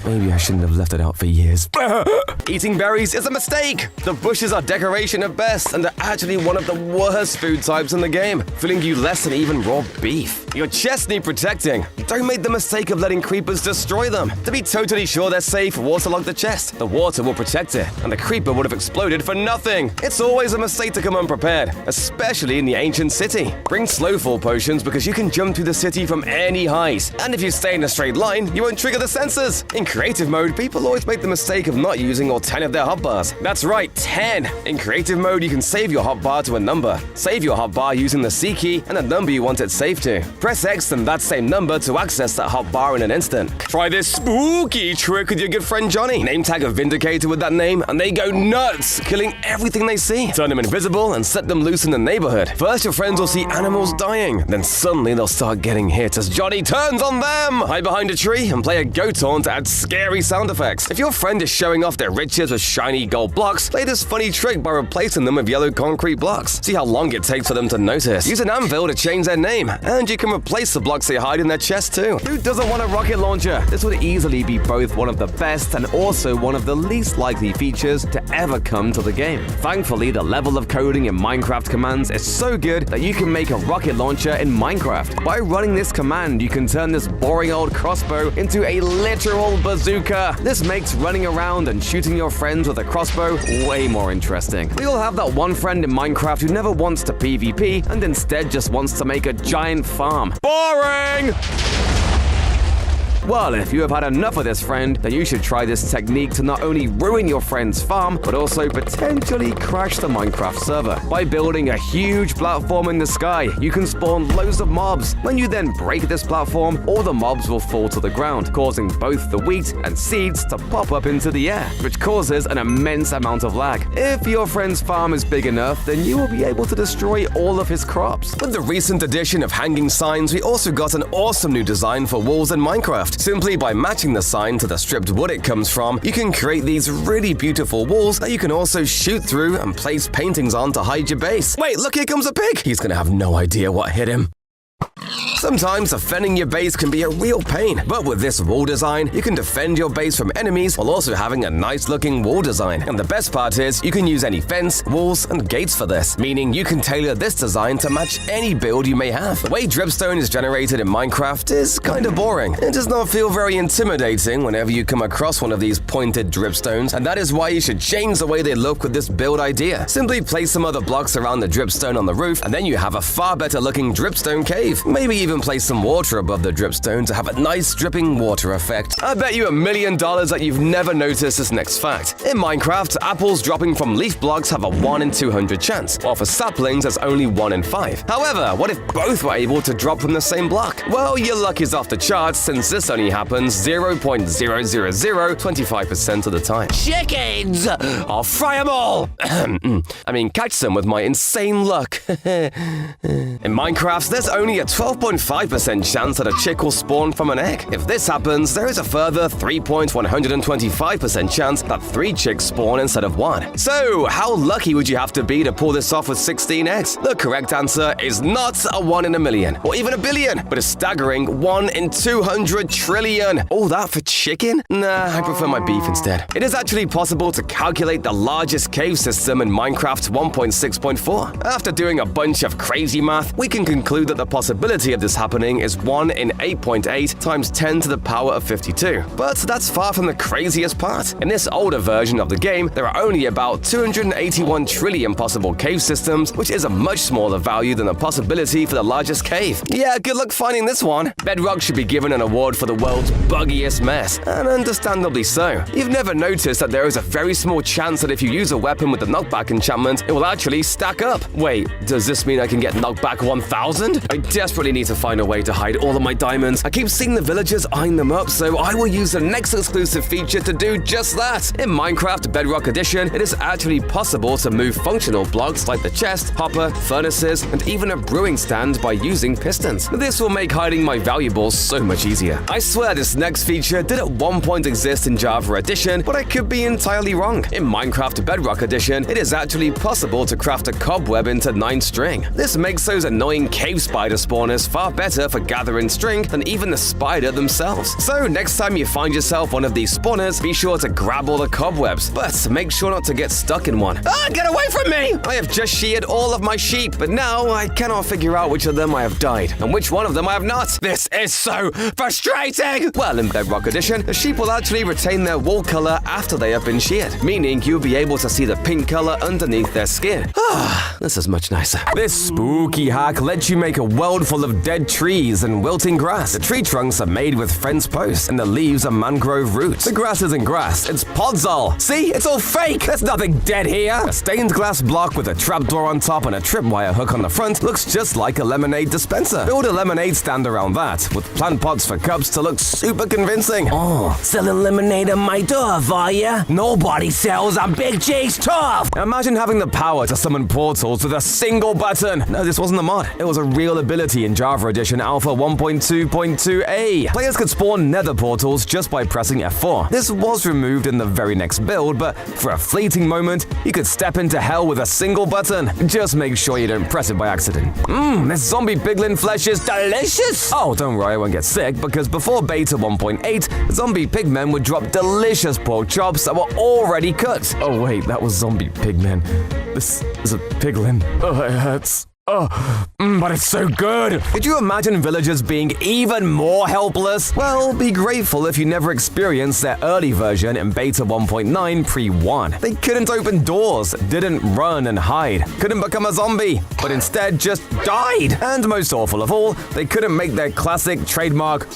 Maybe I shouldn't have left it out for years. Eating berries is a mistake. The bushes are decoration at best and are actually one of the worst food types in the game, filling you less than even raw beef. Your chests need protecting. Don't make the mistake of letting creepers destroy them. To be totally sure they're safe, waterlog the chest. The water will protect it, and the creeper would have exploded for nothing. It's always a mistake to come unprepared, especially in the ancient city. Bring slowfall potions because you can jump through the city from any height, and if you stay in a straight line, you won't trigger the sensors. In creative mode, people always make the mistake of not using all 10 of their hotbars. That's right, 10. In creative mode, you can save your hotbar to a number. Save your hotbar using the C key and the number you want it saved to. Press X and that same number to access that hotbar in an instant. Try this spooky trick with your good friend Johnny. Name tag a Vindicator with that name, and they go nuts, killing everything they see. Turn them invisible and set them loose in the neighborhood. First, your friends will see animals dying. Then suddenly they'll start getting hit as Johnny turns on them. Hide behind a tree and play a go taunt to add scary sound effects. If your friend is showing off their riches with shiny gold blocks, play this funny trick by replacing them with yellow concrete blocks. See how long it takes for them to notice. Use an anvil to change their name, and you can replace the blocks they hide in their chest too. Who doesn't want a rocket launcher? This would easily be both one of the best and also one of the least likely features to ever come to the game. Thankfully, the level of coding in Minecraft commands is so good that you can make a rocket launcher in Minecraft. By running this command, you can turn this boring old crossbow into a literal bazooka. This makes running around and shooting your friends with a crossbow way more interesting. We all have that one friend in Minecraft who never wants to PvP and instead just wants to make a giant farm. Boring! Well, if you have had enough of this friend, then you should try this technique to not only ruin your friend's farm, but also potentially crash the Minecraft server. By building a huge platform in the sky, you can spawn loads of mobs. When you then break this platform, all the mobs will fall to the ground, causing both the wheat and seeds to pop up into the air, which causes an immense amount of lag. If your friend's farm is big enough, then you will be able to destroy all of his crops. With the recent addition of hanging signs, we also got an awesome new design for walls in Minecraft. Simply by matching the sign to the stripped wood it comes from, you can create these really beautiful walls that you can also shoot through and place paintings on to hide your base. Wait, look, here comes a pig! He's gonna have no idea what hit him. Sometimes defending your base can be a real pain, but with this wall design, you can defend your base from enemies while also having a nice-looking wall design. And the best part is, you can use any fence, walls, and gates for this, meaning you can tailor this design to match any build you may have. The way dripstone is generated in Minecraft is kind of boring. It does not feel very intimidating whenever you come across one of these pointed dripstones, and that is why you should change the way they look with this build idea. Simply place some other blocks around the dripstone on the roof, and then you have a far better looking dripstone cave. Maybe even place some water above the dripstone to have a nice dripping water effect. I bet you $1 million that you've never noticed this next fact. In Minecraft, apples dropping from leaf blocks have a 1 in 200 chance, while for saplings there's only 1 in 5. However, what if both were able to drop from the same block? Well, your luck is off the charts since this only happens 0.00025% of the time. Chickens! I'll fry them all! I mean, catch some with my insane luck. In Minecraft, there's only a 12.5% chance that a chick will spawn from an egg. If this happens, there is a further 3.125% chance that 3 chicks spawn instead of 1. So, how lucky would you have to be to pull this off with 16 eggs? The correct answer is not a 1 in a million, or even a billion, but a staggering 1 in 200 trillion. All that for chicken? Nah, I prefer my beef instead. It is actually possible to calculate the largest cave system in Minecraft 1.6.4. After doing a bunch of crazy math, we can conclude that the possibility of this happening is 1 in 8.8 times 10 to the power of 52. But that's far from the craziest part. In this older version of the game, there are only about 281 trillion possible cave systems, which is a much smaller value than the possibility for the largest cave. Yeah, good luck finding this one. Bedrock should be given an award for the world's buggiest mess, and understandably so. You've never noticed that there is a very small chance that if you use a weapon with the knockback enchantment, it will actually stack up. Wait, does this mean I can get knockback 1000? I desperately need to find a way to hide all of my diamonds. I keep seeing the villagers eyeing them up, so I will use the next exclusive feature to do just that. In Minecraft Bedrock Edition, it is actually possible to move functional blocks like the chest, hopper, furnaces, and even a brewing stand by using pistons. This will make hiding my valuables so much easier. I swear this next feature did at one point exist in Java Edition, but I could be entirely wrong. In Minecraft Bedrock Edition, it is actually possible to craft a cobweb into 9 string. This makes those annoying cave spider spawners far better for gathering string than even the spider themselves. So next time you find yourself one of these spawners, be sure to grab all the cobwebs, but make sure not to get stuck in one. Ah, get away from me! I have just sheared all of my sheep, but now I cannot figure out which of them I have dyed, and which one of them I have not. This is so frustrating! Well, in Bedrock Edition, the sheep will actually retain their wool color after they have been sheared, meaning you'll be able to see the pink color underneath their skin. Ah, this is much nicer. This spooky hack lets you make a world full of dead trees and wilting grass. The tree trunks are made with fence posts, and the leaves are mangrove roots. The grass isn't grass, it's podzol. See, it's all fake! There's nothing dead here! A stained glass block with a trapdoor on top and a tripwire hook on the front looks just like a lemonade dispenser. Build a lemonade stand around that, with plant pots for cups to look super convincing. Oh, selling lemonade on my turf, are ya? Nobody sells on Big G's turf! Imagine having the power to summon portals with a single button. No, this wasn't a mod. It was a real ability in Java Edition Alpha 1.2.2a. Players could spawn nether portals just by pressing F4. This was removed in the very next build, but for a fleeting moment, you could step into hell with a single button. Just make sure you don't press it by accident. This zombie piglin flesh is delicious! Oh, don't worry, I won't get sick, because before beta 1.8, zombie pigmen would drop delicious pork chops that were already cooked. Oh wait, that was zombie pigmen. This is a piglin. Oh, it hurts. But it's so good! Could you imagine villagers being even more helpless? Well, be grateful if you never experienced their early version in beta 1.9 pre-1. They couldn't open doors, didn't run and hide, couldn't become a zombie, but instead just died. And most awful of all, they couldn't make their classic trademark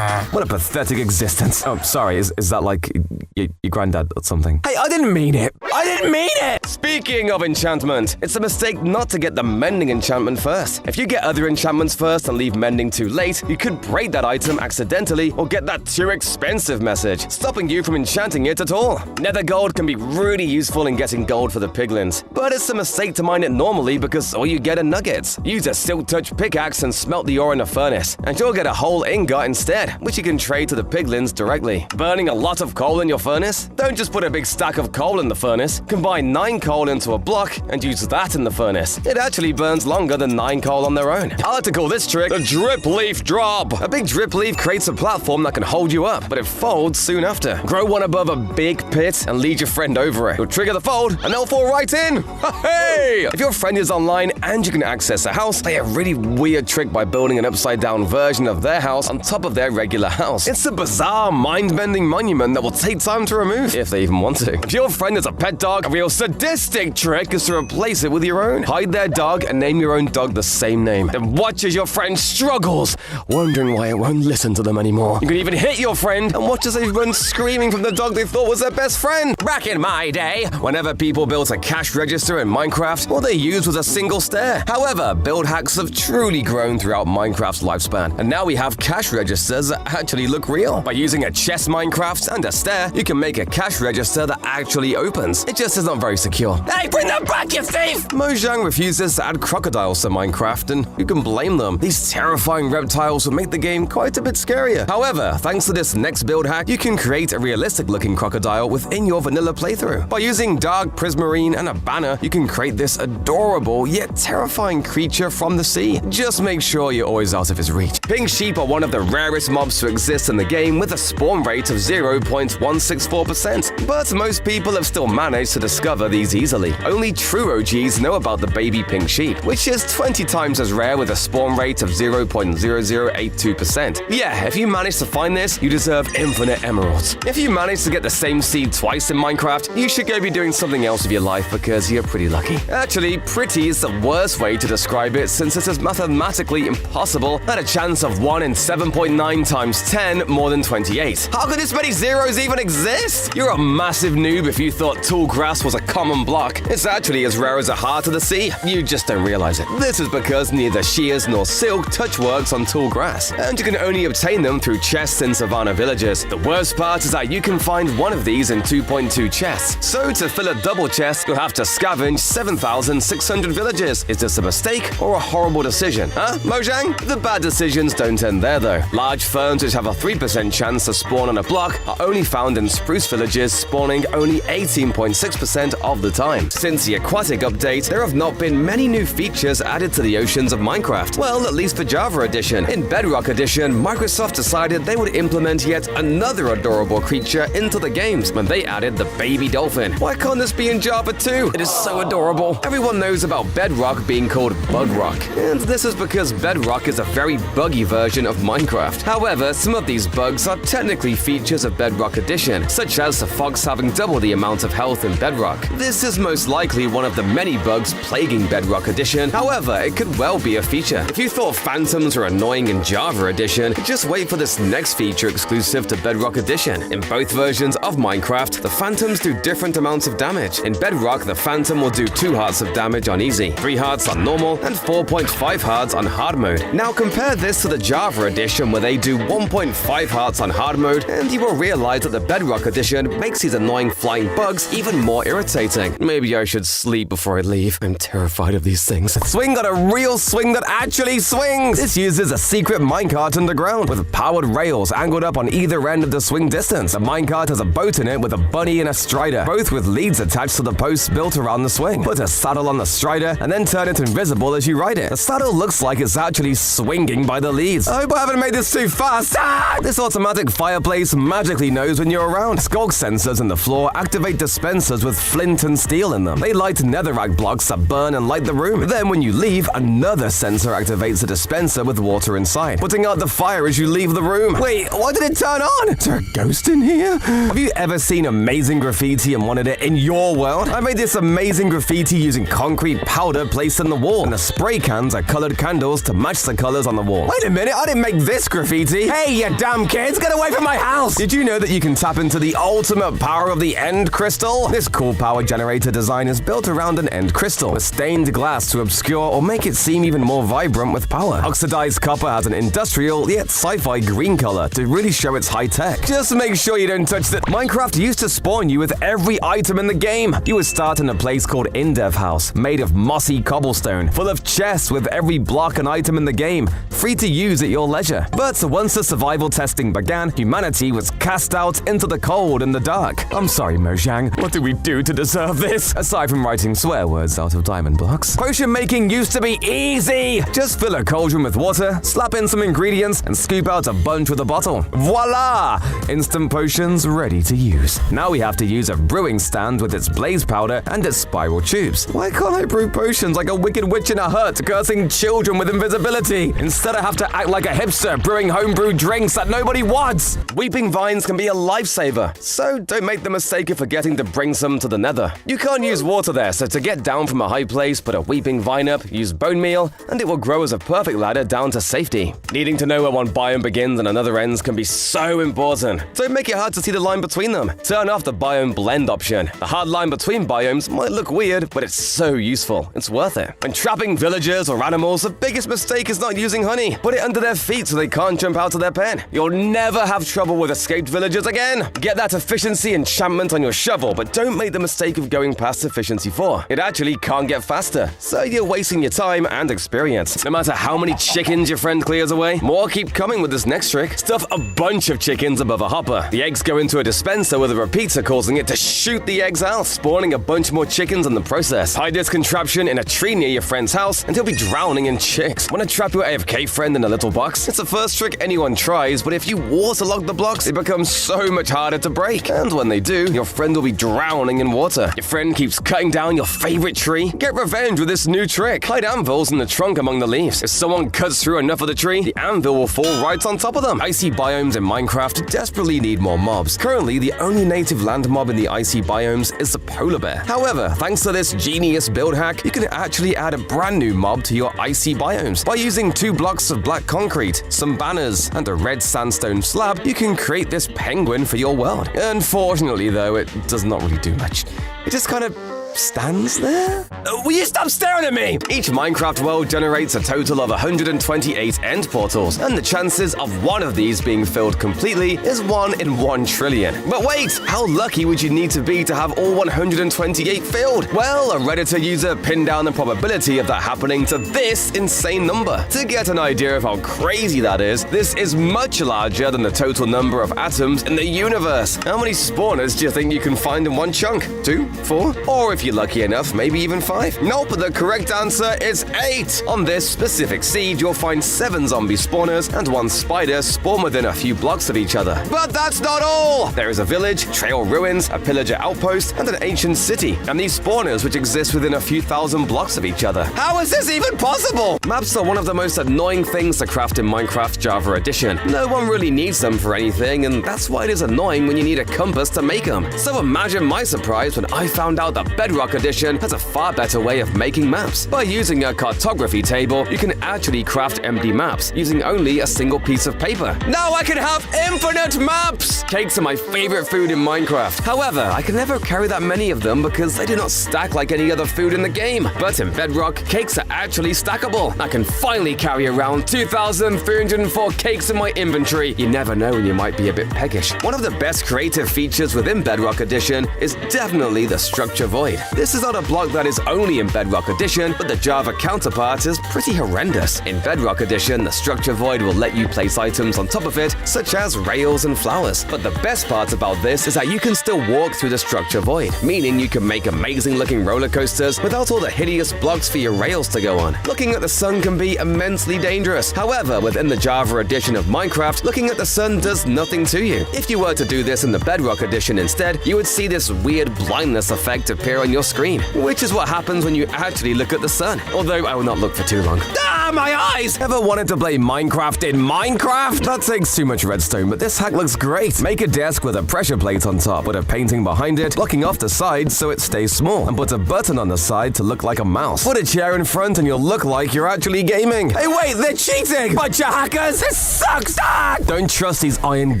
what a pathetic existence. Oh, sorry, is that like your granddad or something? Hey, I didn't mean it! I didn't mean it! Speaking of enchantment, it's a mistake not to get the mending enchantment first. If you get other enchantments first and leave mending too late, you could break that item accidentally or get that too expensive message, stopping you from enchanting it at all. Nether gold can be really useful in getting gold for the piglins, but it's a mistake to mine it normally because all you get are nuggets. Use a silk touch pickaxe and smelt the ore in a furnace, and you'll get a whole ingot instead, which you can trade to the piglins directly. Burning a lot of coal in your furnace? Don't just put a big stack of coal in the furnace. furnace, combine 9 coal into a block, and use that in the furnace. It actually burns longer than 9 coal on their own. I like to call this trick the drip leaf drop. A big drip leaf creates a platform that can hold you up, but it folds soon after. Grow one above a big pit and lead your friend over it. You'll trigger the fold, and they'll fall right in. Hey! If your friend is online and you can access a house, play a really weird trick by building an upside-down version of their house on top of their regular house. It's a bizarre, mind-bending monument that will take time to remove, if they even want to. If your friend has a pet dog, a real sadistic trick is to replace it with your own. Hide their dog and name your own dog the same name. Then watch as your friend struggles, wondering why it won't listen to them anymore. You can even hit your friend and watch as they run screaming from the dog they thought was their best friend. Back in my day, whenever people built a cash register in Minecraft, all they used was a single stair. However, build hacks have truly grown throughout Minecraft's lifespan, and now we have cash registers that actually look real. By using a chest Minecraft and a stair, you can make a cash register that actually opens. It just is not very secure. Hey, bring that back, you thief! Mojang refuses to add crocodiles to Minecraft, and who can blame them? These terrifying reptiles would make the game quite a bit scarier. However, thanks to this next build hack, you can create a realistic-looking crocodile within your vanilla playthrough. By using dark prismarine and a banner, you can create this adorable yet terrifying creature from the sea. Just make sure you're always out of his reach. Pink sheep are one of the rarest mobs to exist in the game, with a spawn rate of 0.164%. But most people have still managed to discover these easily. Only true OGs know about the baby pink sheep, which is 20 times as rare with a spawn rate of 0.0082%. Yeah, if you manage to find this, you deserve infinite emeralds. If you manage to get the same seed twice in Minecraft, you should go be doing something else with your life because you're pretty lucky. Actually, pretty is the worst way to describe it since it is mathematically impossible at a chance of 1 in 7.9 times 10 more than 28. How could this many zeros even exist? You're a massive noob if you thought tall grass was a common block. It's actually as rare as a heart of the sea. You just don't realize it. This is because neither shears nor silk touch works on tall grass, and you can only obtain them through chests in savannah villages. The worst part is that you can find one of these in 2.2 chests. So to fill a double chest, you'll have to scavenge 7,600 villages. Is this a mistake or a horrible decision? Huh, Mojang? The bad decisions don't end there though. Large ferns which have a 3% chance to spawn on a block are only found in spruce villages, spawning only 18.6% of the time. Since the aquatic update, there have not been many new features added to the oceans of Minecraft. Well, at least for Java Edition. In Bedrock Edition, Microsoft decided they would implement yet another adorable creature into the games when they added the baby dolphin. Why can't this be in Java too? It is so adorable. Everyone knows about Bedrock being called Bug Rock, and this is because Bedrock is a very buggy version of Minecraft. However, some of these bugs are technically features of Bedrock Edition, such as the fox having double the amount of health in Bedrock. This is most likely one of the many bugs plaguing Bedrock Edition. However, it could well be a feature. If you thought phantoms were annoying in Java Edition, just wait for this next feature exclusive to Bedrock Edition. In both versions of Minecraft, the phantoms do different amounts of damage. In Bedrock, the phantom will do 2 hearts of damage on easy, 3 hearts on normal, and 4.5 hearts on hard mode. Now compare this to the Java Edition where they do 1.5 hearts on hard mode, and you will realize that the Bedrock Edition makes these annoying flying bugs even more irritating. Maybe I should sleep before I leave. I'm terrified of these things. Swing got a real swing that actually swings! This uses a secret minecart underground with powered rails angled up on either end of the swing distance. The minecart has a boat in it with a bunny and a strider, both with leads attached to the posts built around the swing. Put a saddle on the strider and then turn it invisible as you ride it. The saddle looks like it's actually swinging by the leads. I hope I haven't made this too fast. This automatic fireplace magically knows when you're around. Skulk sensors in the floor activate dispensers with flint and steel in them. They light netherrack blocks that burn and light the room. Then when you leave, another sensor activates the dispenser with water inside, putting out the fire as you leave the room. Wait, why did it turn on? Is there a ghost in here? Have you ever seen amazing graffiti and wanted it in your world? I made this amazing graffiti using concrete powder placed in the wall, and the spray cans are colored candles to match the colors on the wall. Wait a minute, I didn't make this graffiti. Hey, you damn kids, get away from my house! Did you know that you can tap into the ultimate power of the end crystal? This cool power generator design is built around an end crystal with stained glass to obscure or make it seem even more vibrant with power. Oxidized copper has an industrial yet sci-fi green color to really show its high tech. Just make sure you don't touch that. Minecraft used to spawn you with every item in the game. You would start in a place called Indev House, made of mossy cobblestone, full of chests with every block and item in the game, free to use at your leisure. But once the survival testing began, humanity was cast out into the cold and the dark. I'm sorry, Mojang, what do do we do to deserve this? Aside from writing swear words out of diamond blocks. Potion making used to be easy! Just fill a cauldron with water, slap in some ingredients, and scoop out a bunch with a bottle. Voila! Instant potions ready to use. Now we have to use a brewing stand with its blaze powder and its spiral tubes. Why can't I brew potions like a wicked witch in a hut, cursing children with invisibility? Instead I have to act like a hipster, brewing homebrew drinks that nobody wants. Weeping vines can be a lifesaver, so don't make the mistake of forgetting to bring some to the nether. You can't use water there, so to get down from a high place, put a weeping vine up, use bone meal, and it will grow as a perfect ladder down to safety. Needing to know where one biome begins and another ends can be so important. Don't make it hard to see the line between them. Turn off the biome blend option. The hard line between biomes might look weird, but it's so useful. It's worth it. When trapping villagers or animals, the biggest mistake is not using honey. Put it under their feet so they can't jump out of their pen. You'll never have trouble with escaped villagers again. Get that efficiency enchantment on your shovel, but don't make the mistake of going past efficiency 4. It actually can't get faster, so you're wasting your time and experience. No matter how many chickens your friend clears away, more keep coming with this next trick. Stuff a bunch of chickens above a hopper. The eggs go into a dispenser with a repeater causing it to shoot the eggs out, spawning a bunch more chickens in the process. Hide this contraption in a tree near your friend's house and he'll be drowning in chicks. Want to trap your AFK friend in a little box? It's the first trick anyone tries, but if you waterlog the blocks, it becomes so much harder to break. And when they do, your friend will be drowning in water. Your friend keeps cutting down your favorite tree. Get revenge with this new trick. Hide anvils in the trunk among the leaves. If someone cuts through enough of the tree, the anvil will fall right on top of them. Icy biomes in Minecraft desperately need more mobs. Currently, the only native land mob in the icy biomes is the polar bear. However, thanks to this genius build hack, you can actually add a brand new mob to your icy biomes. By using 2 blocks of black concrete, some banners, and a red sandstone slab, you can create this penguin for your world. Unfortunately, though, it does not really do much. It just kind of stands there? Will you stop staring at me? Each Minecraft world generates a total of 128 end portals, and the chances of one of these being filled completely is 1 in 1 trillion. But wait, how lucky would you need to be to have all 128 filled? Well, a Redditor user pinned down the probability of that happening to this insane number. To get an idea of how crazy that is, this is much larger than the total number of atoms in the universe. How many spawners do you think you can find in one chunk? 2? 4? Or if you're lucky enough, maybe even 5? Nope, the correct answer is 8. On this specific seed, you'll find 7 zombie spawners and 1 spider spawn within a few blocks of each other. But that's not all! There is a village, trail ruins, a pillager outpost, and an ancient city, and these spawners which exist within a few thousand blocks of each other. How is this even possible? Maps are one of the most annoying things to craft in Minecraft Java Edition. No one really needs them for anything, and that's why it is annoying when you need a compass to make them. So imagine my surprise when I found out that Bedrock Edition has a far better way of making maps. By using a cartography table, you can actually craft empty maps using only a single piece of paper. Now I can have infinite maps! Cakes are my favorite food in Minecraft. However, I can never carry that many of them because they do not stack like any other food in the game. But in Bedrock, cakes are actually stackable. I can finally carry around 2,304 cakes in my inventory. You never know when you might be a bit peckish. One of the best creative features within Bedrock Edition is definitely the structure void. This is not a block that is only in Bedrock Edition, but the Java counterpart is pretty horrendous. In Bedrock Edition, the structure void will let you place items on top of it, such as rails and flowers. But the best part about this is that you can still walk through the structure void, meaning you can make amazing looking roller coasters without all the hideous blocks for your rails to go on. Looking at the sun can be immensely dangerous. However, within the Java edition of Minecraft, looking at the sun does nothing to you. If you were to do this in the Bedrock edition instead, you would see this weird blindness effect appear on your screen, which is what happens when you actually look at the sun. Although I will not look for too long. Ah, my eyes! Ever wanted to play Minecraft in Minecraft? That takes too much redstone, but this hack looks great. Make a desk with a pressure plate on top, put a painting behind it, blocking off the sides so it stays small, and put a button on the side to look like a mouse. Put a chair in front and you'll look like you're actually gaming. Hey wait, they're cheating! Bunch of hackers! This sucks! Ah! Don't trust these iron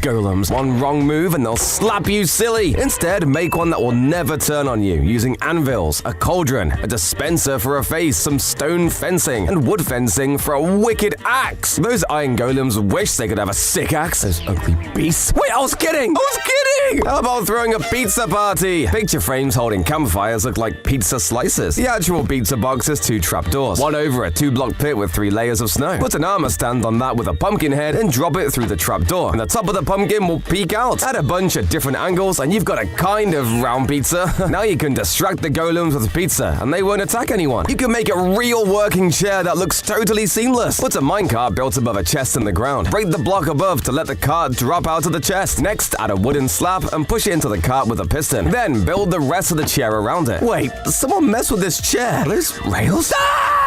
golems. One wrong move and they'll slap you silly. Instead, make one that will never turn on you using anvils, a cauldron, a dispenser for a face, some stone fencing, and wood fencing for a wicked axe. Those iron golems wish they could have a sick axe. Those ugly beasts. Wait, I was kidding! How about throwing a pizza party? Picture frames holding campfires look like pizza slices. The actual pizza box has 2 trapdoors, one over a 2-block pit with 3 layers of snow. Put an armor stand on that with a pumpkin head and drop it through the trapdoor, and the top of the pumpkin will peek out. Add a bunch of different angles and you've got a kind of round pizza. Now you can distract the golems with pizza and they won't attack anyone. You can make a real working chair that looks totally seamless. Put a minecart built above a chest in the ground. Break the block above to let the cart drop out of the chest. Next, add a wooden slab and push it into the cart with a piston. Then build the rest of the chair around it. Wait, someone messed with this chair. Are those rails?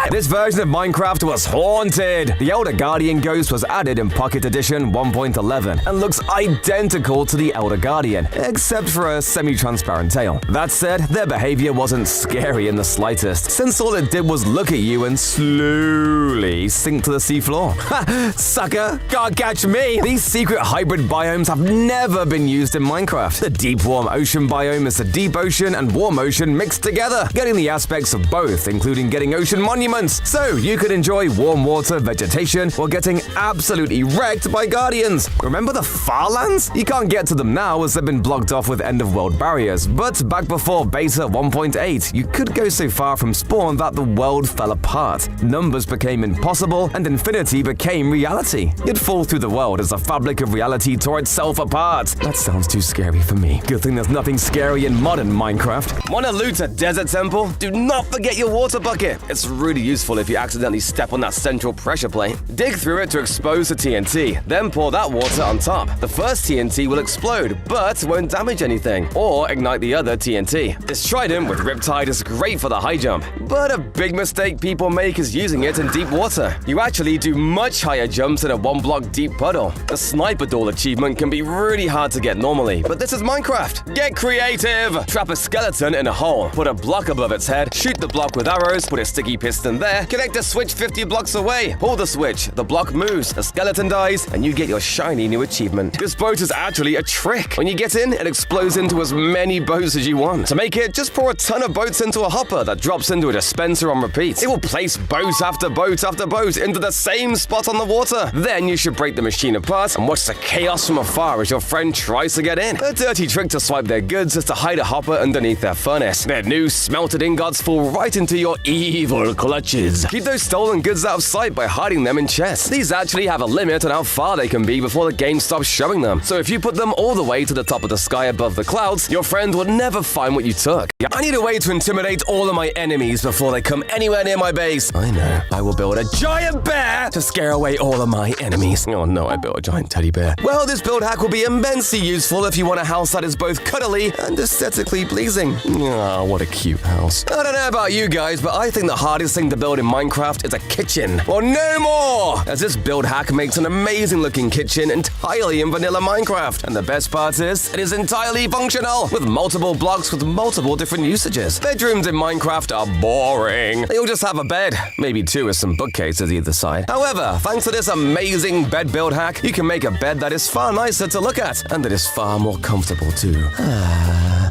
This version of Minecraft was haunted. The Elder Guardian ghost was added in Pocket Edition 1.11 and looks identical to the Elder Guardian, except for a semi-transparent tail. That said, their behavior wasn't scary in the slightest, since all it did was look at you and slowly sink to the seafloor. Ha! Sucker! Can't catch me! These secret hybrid biomes have never been used in Minecraft. The deep warm ocean biome is the deep ocean and warm ocean mixed together, getting the aspects of both, including getting ocean monuments. So you could enjoy warm water vegetation while getting absolutely wrecked by guardians. Remember the Farlands? You can't get to them now as they've been blocked off with end-of-world barriers, but back before Beta 1.8, you could go so far from spawn that the world fell apart. Numbers became impossible and infinity became reality. You'd fall through the world as the fabric of reality tore itself apart. That sounds too scary for me. Good thing there's nothing scary in modern Minecraft. Want to loot a desert temple? Do not forget your water bucket. It's really useful if you accidentally step on that central pressure plate. Dig through it to expose the TNT, then pour that water on top. The first TNT will explode, but won't damage anything, or ignite the other TNT. This trident with Riptide is great for the high jump, but a big mistake people make is using it in deep water. You actually do much higher jumps in a 1-block deep puddle. The Sniper Doll achievement can be really hard to get normally, but this is Minecraft. Get creative! Trap a skeleton in a hole, put a block above its head, shoot the block with arrows, put a sticky piston there, connect the switch 50 blocks away, pull the switch, the block moves, the skeleton dies, and you get your shiny new achievement. This boat is actually a trick. When you get in, it explodes into as many boats as you want. To make it, just pour a ton of boats into a hopper that drops into a dispenser on repeat. It will place boat after boat after boat into the same spot on the water. Then you should break the machine apart and watch the chaos from afar as your friend tries to get in. A dirty trick to swipe their goods is to hide a hopper underneath their furnace. Their new smelted ingots fall right into your evil clutches. Keep those stolen goods out of sight by hiding them in chests. These actually have a limit on how far they can be before the game stops showing them. So if you put them all the way to the top of the sky above the clouds, your friend will never find what you took. I need a way to intimidate all of my enemies before they come anywhere near my base. I know. I will build a giant bear to scare away all of my enemies. Oh no, I built a giant teddy bear. Well, this build hack will be immensely useful if you want a house that is both cuddly and aesthetically pleasing. Oh, what a cute house. I don't know about you guys, but I think the hardest thing to build in Minecraft is a kitchen. Well, no more! As this build hack makes an amazing looking kitchen entirely in vanilla Minecraft. And the best part is, it is entirely functional, with multiple blocks with multiple different usages. Bedrooms in Minecraft are boring. They all just have a bed, maybe 2 with some bookcases either side. However, thanks to this amazing bed build hack, you can make a bed that is far nicer to look at, and that is far more comfortable too.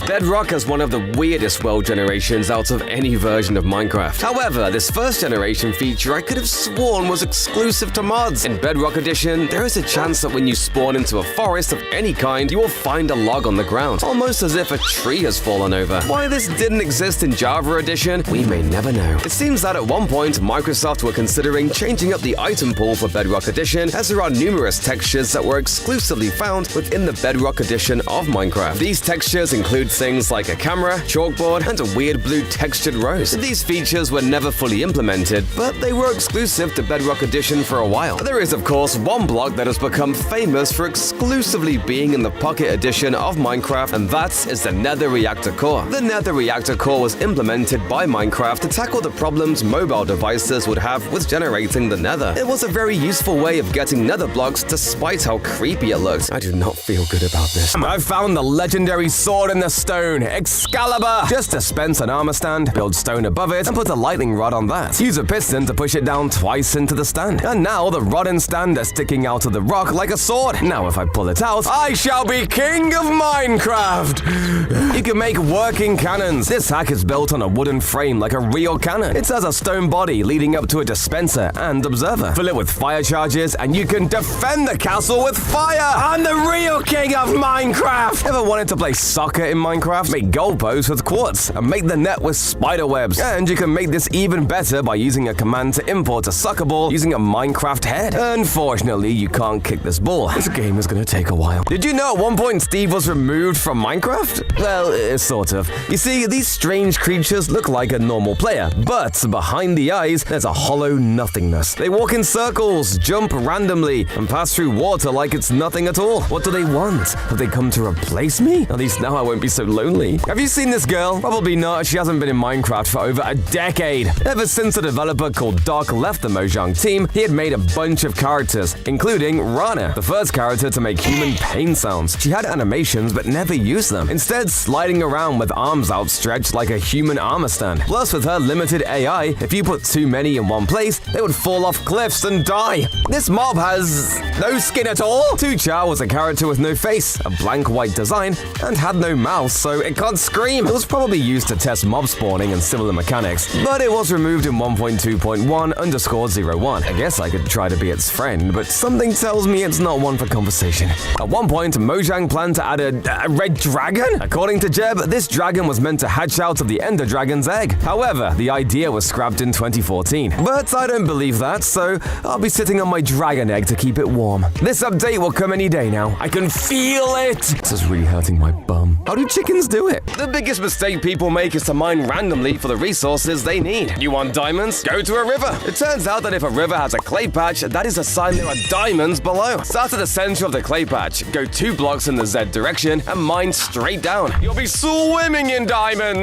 Bedrock has one of the weirdest world generations out of any version of Minecraft. However, this first generation feature I could have sworn was exclusive to mods. In Bedrock Edition, there is a chance that when you spawn into a forest of any kind, you will find a log on the ground, almost as if a tree has fallen over. Why this didn't exist in Java Edition, we may never know. It seems that at one point, Microsoft were considering changing up the item pool for Bedrock Edition, as there are numerous textures that were exclusively found within the Bedrock Edition of Minecraft. These textures include things like a camera, chalkboard, and a weird blue textured rose. These features were never fully implemented, but they were exclusive to Bedrock Edition for a while. There is, of course, one block that has become famous for exclusively being in the Pocket Edition of Minecraft, and that is the Nether Reactor Core. The Nether Reactor Core was implemented by Minecraft to tackle the problems mobile devices would have with generating the Nether. It was a very useful way of getting Nether blocks despite how creepy it looked. I do not feel good about this. I found the legendary sword in the stone, Excalibur! Just dispense an armor stand, build stone above it, and put a lightning rod on on that. Use a piston to push it down twice into the stand. And now the rod and stand are sticking out of the rock like a sword. Now if I pull it out, I shall be king of Minecraft! You can make working cannons. This hack is built on a wooden frame like a real cannon. It has a stone body leading up to a dispenser and observer. Fill it with fire charges and you can defend the castle with fire! I'm the real king of Minecraft! Ever wanted to play soccer in Minecraft? Make goalposts with quartz and make the net with spider webs. And you can make this even better by using a command to import a soccer ball using a Minecraft head. Unfortunately, you can't kick this ball. This game is gonna take a while. Did you know at one point Steve was removed from Minecraft? Well, sort of. You see, these strange creatures look like a normal player, but behind the eyes, there's a hollow nothingness. They walk in circles, jump randomly, and pass through water like it's nothing at all. What do they want? Have they come to replace me? At least now I won't be so lonely. Have you seen this girl? Probably not. She hasn't been in Minecraft for over a decade. Ever since a developer called Doc left the Mojang team, he had made a bunch of characters, including Rana, the first character to make human pain sounds. She had animations but never used them, instead sliding around with arms outstretched like a human armor stand. Plus, with her limited AI, if you put too many in one place, they would fall off cliffs and die. This mob has no skin at all. Tucha was a character with no face, a blank white design, and had no mouth, so it can't scream. It was probably used to test mob spawning and similar mechanics, but it was removed in 1.2.1_01. I guess I could try to be its friend, but something tells me it's not one for conversation. At one point, Mojang planned to add a red dragon? According to Jeb, this dragon was meant to hatch out of the Ender Dragon's egg. However, the idea was scrapped in 2014. But I don't believe that, so I'll be sitting on my dragon egg to keep it warm. This update will come any day now. I can feel it! This is really hurting my bum. How do chickens do it? The biggest mistake people make is to mine randomly for the resources they need. You want diamonds? Go to a river. It turns out that if a river has a clay patch, that is a sign there are diamonds below. Start at the center of the clay patch, go 2 blocks in the Z direction, and mine straight down. You'll be swimming in diamonds!